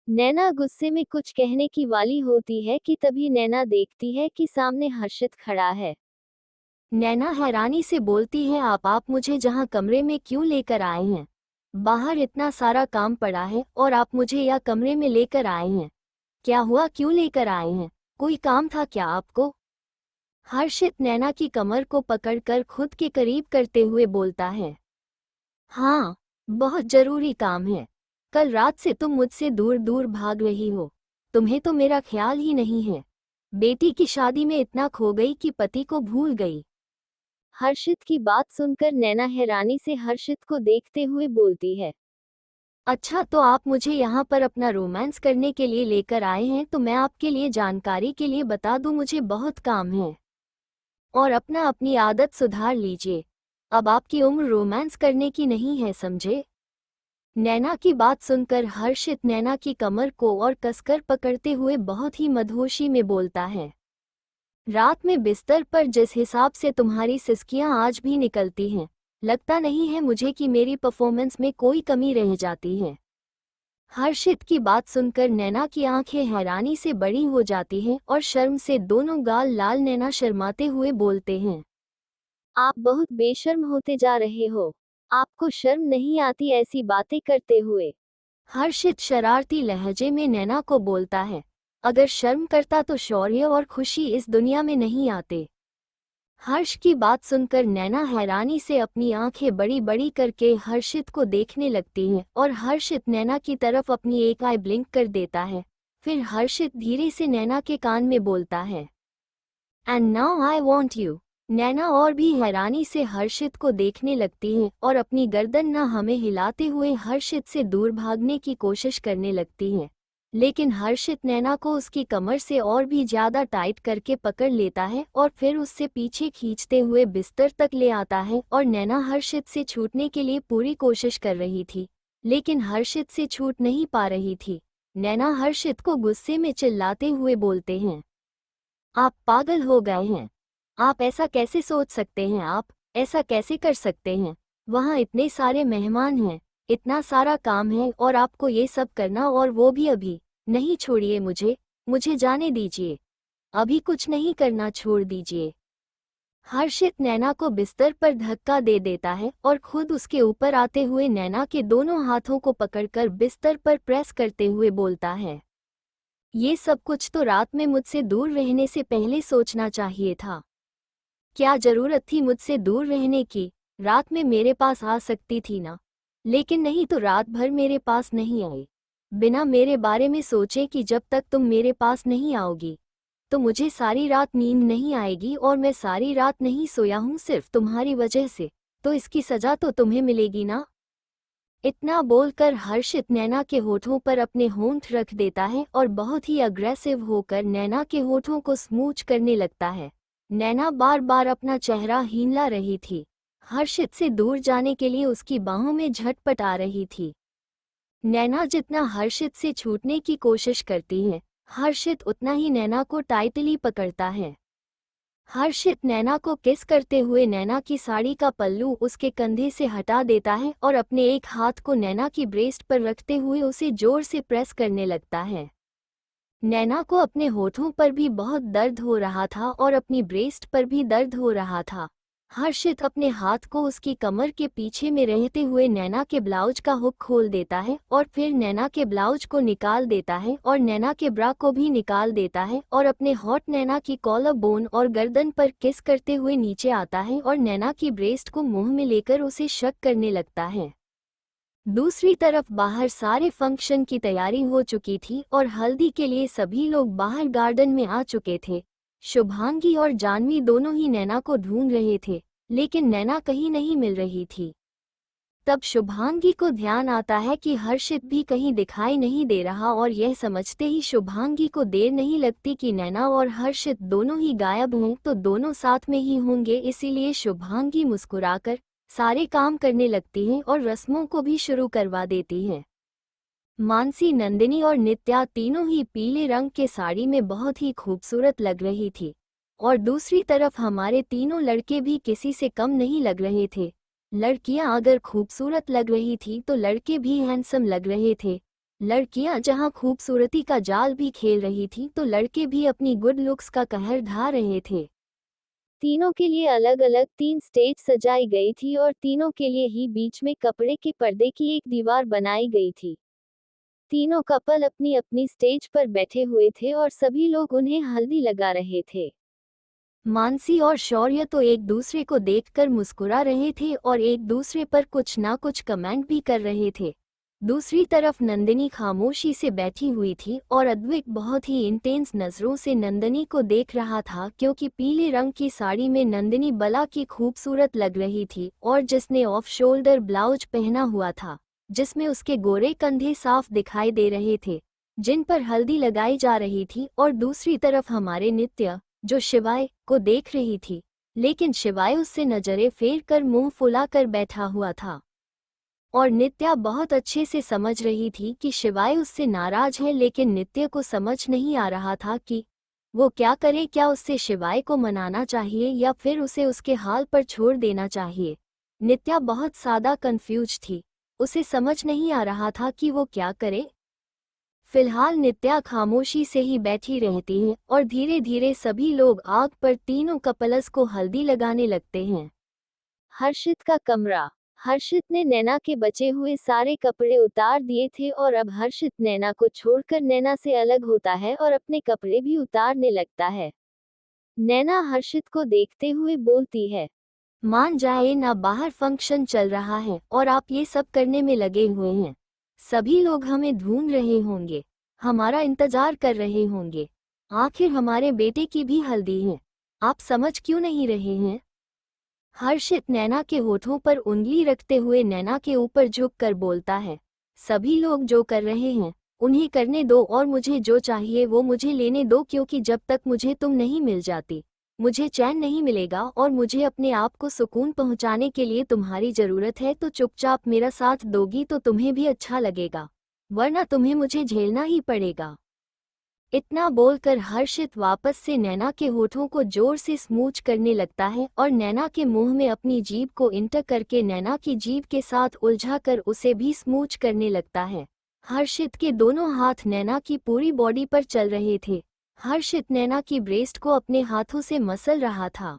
S1: नैना गुस्से में कुछ कहने की वाली होती है कि तभी नैना देखती है कि सामने हर्षित खड़ा है। नैना हैरानी से बोलती है, आप मुझे जहां कमरे में क्यों लेकर आए हैं? बाहर इतना सारा काम पड़ा है और आप मुझे यह कमरे में लेकर आए हैं। क्या हुआ, क्यों लेकर आए हैं? कोई काम था क्या आपको? हर्षित नैना की कमर को पकड़कर खुद के करीब करते हुए बोलता है, हाँ, बहुत जरूरी काम है। कल रात से तुम मुझसे दूर दूर भाग रही हो, तुम्हें तो मेरा ख्याल ही नहीं है। बेटी की शादी में इतना खो गई कि पति को भूल गई। हर्षित की बात सुनकर नैना हैरानी से हर्षित को देखते हुए बोलती है, अच्छा तो आप मुझे यहाँ पर अपना रोमांस करने के लिए लेकर आए हैं, तो मैं आपके लिए जानकारी के लिए बता दूं, मुझे बहुत काम है और अपनी आदत सुधार लीजिए। अब आपकी उम्र रोमांस करने की नहीं है, समझे? नैना की बात सुनकर हर्षित नैना की कमर को और कसकर पकड़ते हुए बहुत ही मदहोशी में बोलता है, रात में बिस्तर पर जिस हिसाब से तुम्हारी सिसकियां आज भी निकलती हैं, लगता नहीं है मुझे कि मेरी परफॉर्मेंस में कोई कमी रह जाती है। हर्षित की बात सुनकर नैना की आंखें हैरानी से बड़ी हो जाती हैं और शर्म से दोनों गाल लाल। नैना शर्माते हुए बोलते हैं, आप बहुत बेशर्म होते जा रहे हो, आपको शर्म नहीं आती ऐसी बातें करते हुए? हर्षित शरारती लहजे में नैना को बोलता है, अगर शर्म करता तो शौर्य और खुशी इस दुनिया में नहीं आते। हर्ष की बात सुनकर नैना हैरानी से अपनी आंखें बड़ी बड़ी करके हर्षित को देखने लगती है और हर्षित नैना की तरफ अपनी एक आई ब्लिंक कर देता है। फिर हर्षित धीरे से नैना के कान में बोलता है, and now I want you. नैना और भी हैरानी से हर्षित को देखने लगती है और अपनी गर्दन न हमें हिलाते हुए हर्षित से दूर भागने की कोशिश करने लगती है, लेकिन हर्षित नैना को उसकी कमर से और भी ज्यादा टाइट करके पकड़ लेता है और फिर उससे पीछे खींचते हुए बिस्तर तक ले आता है। और नैना हर्षित से छूटने के लिए पूरी कोशिश कर रही थी, लेकिन हर्षित से छूट नहीं पा रही थी। नैना हर्षित को गुस्से में चिल्लाते हुए बोलते हैं, आप पागल हो गए हैं, आप ऐसा कैसे सोच सकते हैं, आप ऐसा कैसे कर सकते हैं? वहाँ इतने सारे मेहमान हैं, इतना सारा काम है और आपको ये सब करना, और वो भी अभी? नहीं, छोड़िए मुझे जाने दीजिए, अभी कुछ नहीं करना, छोड़ दीजिए। हर्षित नैना को बिस्तर पर धक्का दे देता है और खुद उसके ऊपर आते हुए नैना के दोनों हाथों को पकड़कर बिस्तर पर प्रेस करते हुए बोलता है, ये सब कुछ तो रात में मुझसे दूर रहने से पहले सोचना चाहिए था। क्या जरूरत थी मुझसे दूर रहने की? रात में मेरे पास आ सकती थी ना, लेकिन नहीं तो रात भर मेरे पास नहीं आई, बिना मेरे बारे में सोचे कि जब तक तुम मेरे पास नहीं आओगी तो मुझे सारी रात नींद नहीं आएगी, और मैं सारी रात नहीं सोया हूँ सिर्फ तुम्हारी वजह से, तो इसकी सजा तो तुम्हें मिलेगी ना। इतना बोलकर हर्षित नैना के होठों पर अपने होंठ रख देता है और बहुत ही अग्रेसिव होकर नैना के होठों को स्मूच करने लगता है। नैना बार बार अपना चेहरा हिला रही थी, हर्षित से दूर जाने के लिए उसकी बाहों में झटपट आ रही थी। नैना जितना हर्षित से छूटने की कोशिश करती है, हर्षित उतना ही नैना को टाइटली पकड़ता है। हर्षित नैना को किस करते हुए नैना की साड़ी का पल्लू उसके कंधे से हटा देता है और अपने एक हाथ को नैना की ब्रेस्ट पर रखते हुए उसे जोर से प्रेस करने लगता है। नैना को अपने होठों पर भी बहुत दर्द हो रहा था और अपनी ब्रेस्ट पर भी दर्द हो रहा था। हर्षित अपने हाथ को उसकी कमर के पीछे में रहते हुए नैना के ब्लाउज का हुक खोल देता है और फिर नैना के ब्लाउज को निकाल देता है और नैना के ब्रा को भी निकाल देता है और अपने हॉट नैना की कॉलर बोन और गर्दन पर किस करते हुए नीचे आता है और नैना की ब्रेस्ट को मुंह में लेकर उसे शक करने लगता है। दूसरी तरफ बाहर सारे फंक्शन की तैयारी हो चुकी थी और हल्दी के लिए सभी लोग बाहर गार्डन में आ चुके थे। शुभांगी और जानवी दोनों ही नैना को ढूंढ रहे थे, लेकिन नैना कहीं नहीं मिल रही थी। तब शुभांगी को ध्यान आता है कि हर्षित भी कहीं दिखाई नहीं दे रहा और यह समझते ही शुभांगी को देर नहीं लगती कि नैना और हर्षित दोनों ही गायब हों तो दोनों साथ में ही होंगे। इसीलिए शुभांगी मुस्कुराकर सारे काम करने लगती हैं और रस्मों को भी शुरू करवा देती हैं। मानसी, नंदिनी और नित्या तीनों ही पीले रंग के साड़ी में बहुत ही खूबसूरत लग रही थी और दूसरी तरफ हमारे तीनों लड़के भी किसी से कम नहीं लग रहे थे। लड़कियां अगर खूबसूरत लग रही थी तो लड़के भी हैंडसम लग रहे थे। लड़कियां जहां खूबसूरती का जाल भी खेल रही थी तो लड़के भी अपनी गुड लुक्स का कहर ढा रहे थे। तीनों के लिए अलग अलग 3 स्टेज सजाई गई थी और तीनों के लिए ही बीच में कपड़े के पर्दे की एक दीवार बनाई गई थी। तीनों कपल अपनी अपनी स्टेज पर बैठे हुए थे और सभी लोग उन्हें हल्दी लगा रहे थे। मानसी और शौर्य तो एक दूसरे को देखकर मुस्कुरा रहे थे और एक दूसरे पर कुछ ना कुछ कमेंट भी कर रहे थे। दूसरी तरफ नंदिनी खामोशी से बैठी हुई थी और अद्विक बहुत ही इंटेंस नजरों से नंदिनी को देख रहा था, क्योंकि पीले रंग की साड़ी में नंदिनी बला की खूबसूरत लग रही थी और जिसने ऑफ शोल्डर ब्लाउज पहना हुआ था जिसमें उसके गोरे कंधे साफ दिखाई दे रहे थे जिन पर हल्दी लगाई जा रही थी। और दूसरी तरफ हमारे नित्य जो शिवाय को देख रही थी, लेकिन शिवाय उससे नजरें फेर कर मुंह फुलाकर बैठा हुआ था और नित्या बहुत अच्छे से समझ रही थी कि शिवाय उससे नाराज है, लेकिन नित्य को समझ नहीं आ रहा था कि वो क्या करे। क्या उससे शिवाय को मनाना चाहिए या फिर उसे उसके हाल पर छोड़ देना चाहिए। नित्या बहुत ज्यादा कंफ्यूज थी, उसे समझ नहीं आ रहा था कि वो क्या करे। फिलहाल नित्या खामोशी से ही बैठी रहती है और धीरे धीरे सभी लोग आग पर तीनों कपल्स को हल्दी लगाने लगते हैं। हर्षित का कमरा। हर्षित ने नैना के बचे हुए सारे कपड़े उतार दिए थे और अब हर्षित नैना को छोड़कर नैना से अलग होता है और अपने कपड़े भी उतारने लगता है। नैना हर्षित को देखते हुए बोलती है, मान जाए ना, बाहर फंक्शन चल रहा है और आप ये सब करने में लगे हुए हैं। सभी लोग हमें ढूंढ रहे होंगे, हमारा इंतजार कर रहे होंगे। आखिर हमारे बेटे की भी हल्दी है, आप समझ क्यों नहीं रहे हैं। हर्षित नैना के होठों पर उंगली रखते हुए नैना के ऊपर झुककर बोलता है, सभी लोग जो कर रहे हैं उन्हें करने दो और मुझे जो चाहिए वो मुझे लेने दो, क्योंकि जब तक मुझे तुम नहीं मिल जाती मुझे चैन नहीं मिलेगा और मुझे अपने आप को सुकून पहुंचाने के लिए तुम्हारी जरूरत है। तो चुपचाप मेरा साथ दोगी तो तुम्हें भी अच्छा लगेगा, वरना तुम्हें मुझे झेलना ही पड़ेगा। इतना बोलकर हर्षित वापस से नैना के होठों को जोर से स्मूच करने लगता है और नैना के मुंह में अपनी जीभ को इंटर करके नैना की जीभ के साथ उलझाकर उसे भी स्मूच करने लगता है। हर्षित के दोनों हाथ नैना की पूरी बॉडी पर चल रहे थे। हर्षित नैना की ब्रेस्ट को अपने हाथों से मसल रहा था।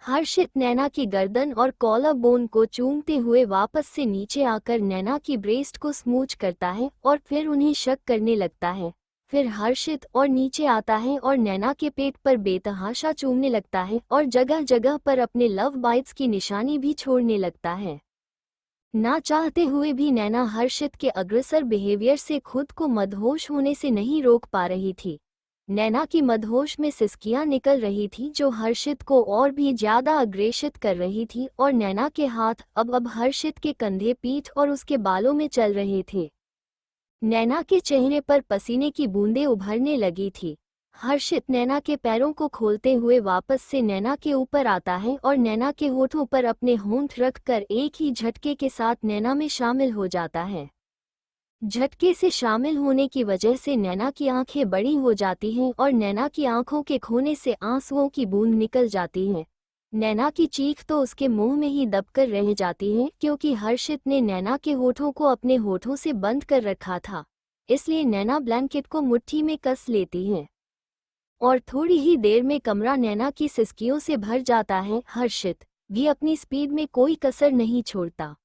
S1: हर्षित नैना की गर्दन और कॉलर बोन को चूमते हुए वापस से नीचे आकर नैना की ब्रेस्ट को स्मूच करता है और फिर उन्हें शक करने लगता है। फिर हर्षित और नीचे आता है और नैना के पेट पर बेतहाशा चूमने लगता है और जगह जगह पर अपने लव बाइट्स की निशानी भी छोड़ने लगता है। ना चाहते हुए भी नैना हर्षित के अग्रेसर बिहेवियर से खुद को मदहोश होने से नहीं रोक पा रही थी। नैना की मदहोश में सिसकियां निकल रही थी जो हर्षित को और भी ज्यादा अग्रेसित कर रही थी और नैना के हाथ अब हर्षित के कंधे, पीठ और उसके बालों में चल रहे थे। नैना के चेहरे पर पसीने की बूंदें उभरने लगी थी। हर्षित नैना के पैरों को खोलते हुए वापस से नैना के ऊपर आता है और नैना के होठों पर अपने होंठ रखकर एक ही झटके के साथ नैना में शामिल हो जाता है। झटके से शामिल होने की वजह से नैना की आंखें बड़ी हो जाती हैं और नैना की आंखों के कोने से आंसुओं की बूंद निकल जाती हैं। नैना की चीख तो उसके मुंह में ही दबकर रह जाती है, क्योंकि हर्षित ने नैना के होठों को अपने होठों से बंद कर रखा था। इसलिए नैना ब्लैंकेट को मुट्ठी में कस लेती है और थोड़ी ही देर में कमरा नैना की सिसकियों से भर जाता है। हर्षित भी अपनी स्पीड में कोई कसर नहीं छोड़ता।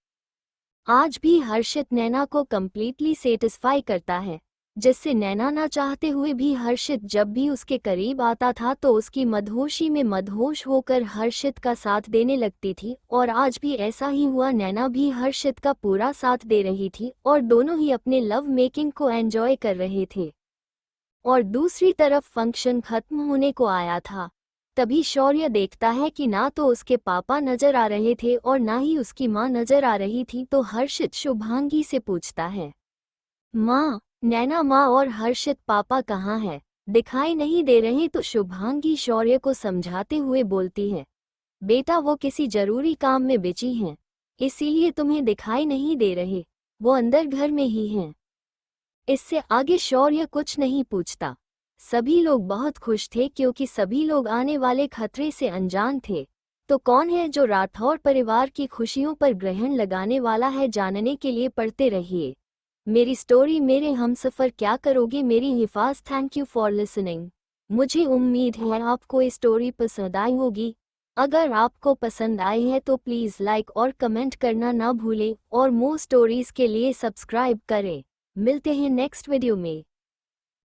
S1: आज भी हर्षित नैना को कंप्लीटली सेटिस्फाई करता है, जिससे नैना ना चाहते हुए भी हर्षित जब भी उसके करीब आता था तो उसकी मदहोशी में मदहोश होकर हर्षित का साथ देने लगती थी, और आज भी ऐसा ही हुआ। नैना भी हर्षित का पूरा साथ दे रही थी और दोनों ही अपने लव मेकिंग को एंजॉय कर रहे थे। और दूसरी तरफ फंक्शन खत्म होने को आया था। तभी शौर्य देखता है कि ना तो उसके पापा नजर आ रहे थे और ना ही उसकी माँ नजर आ रही थी, तो हर्षित शुभांगी से पूछता है, माँ, नैना माँ और हर्षित पापा कहाँ है? दिखाई नहीं दे रहे। तो शुभांगी शौर्य को समझाते हुए बोलती है, बेटा वो किसी जरूरी काम में बिजी हैं, इसीलिए तुम्हें दिखाई नहीं दे रहे, वो अंदर घर में ही हैं। इससे आगे शौर्य कुछ नहीं पूछता। सभी लोग बहुत खुश थे क्योंकि सभी लोग आने वाले खतरे से अनजान थे। तो कौन है जो राठौर परिवार की खुशियों पर ग्रहण लगाने वाला है, जानने के लिए पढ़ते रहिए मेरी स्टोरी मेरे हमसफर क्या करोगे मेरी हिफाज। Thank you for listening. मुझे उम्मीद है आपको ये स्टोरी पसंद आई होगी। अगर आपको पसंद आई है तो प्लीज़ लाइक और कमेंट करना ना भूलें और मोर स्टोरीज के लिए सब्सक्राइब करें। मिलते हैं नेक्स्ट वीडियो में।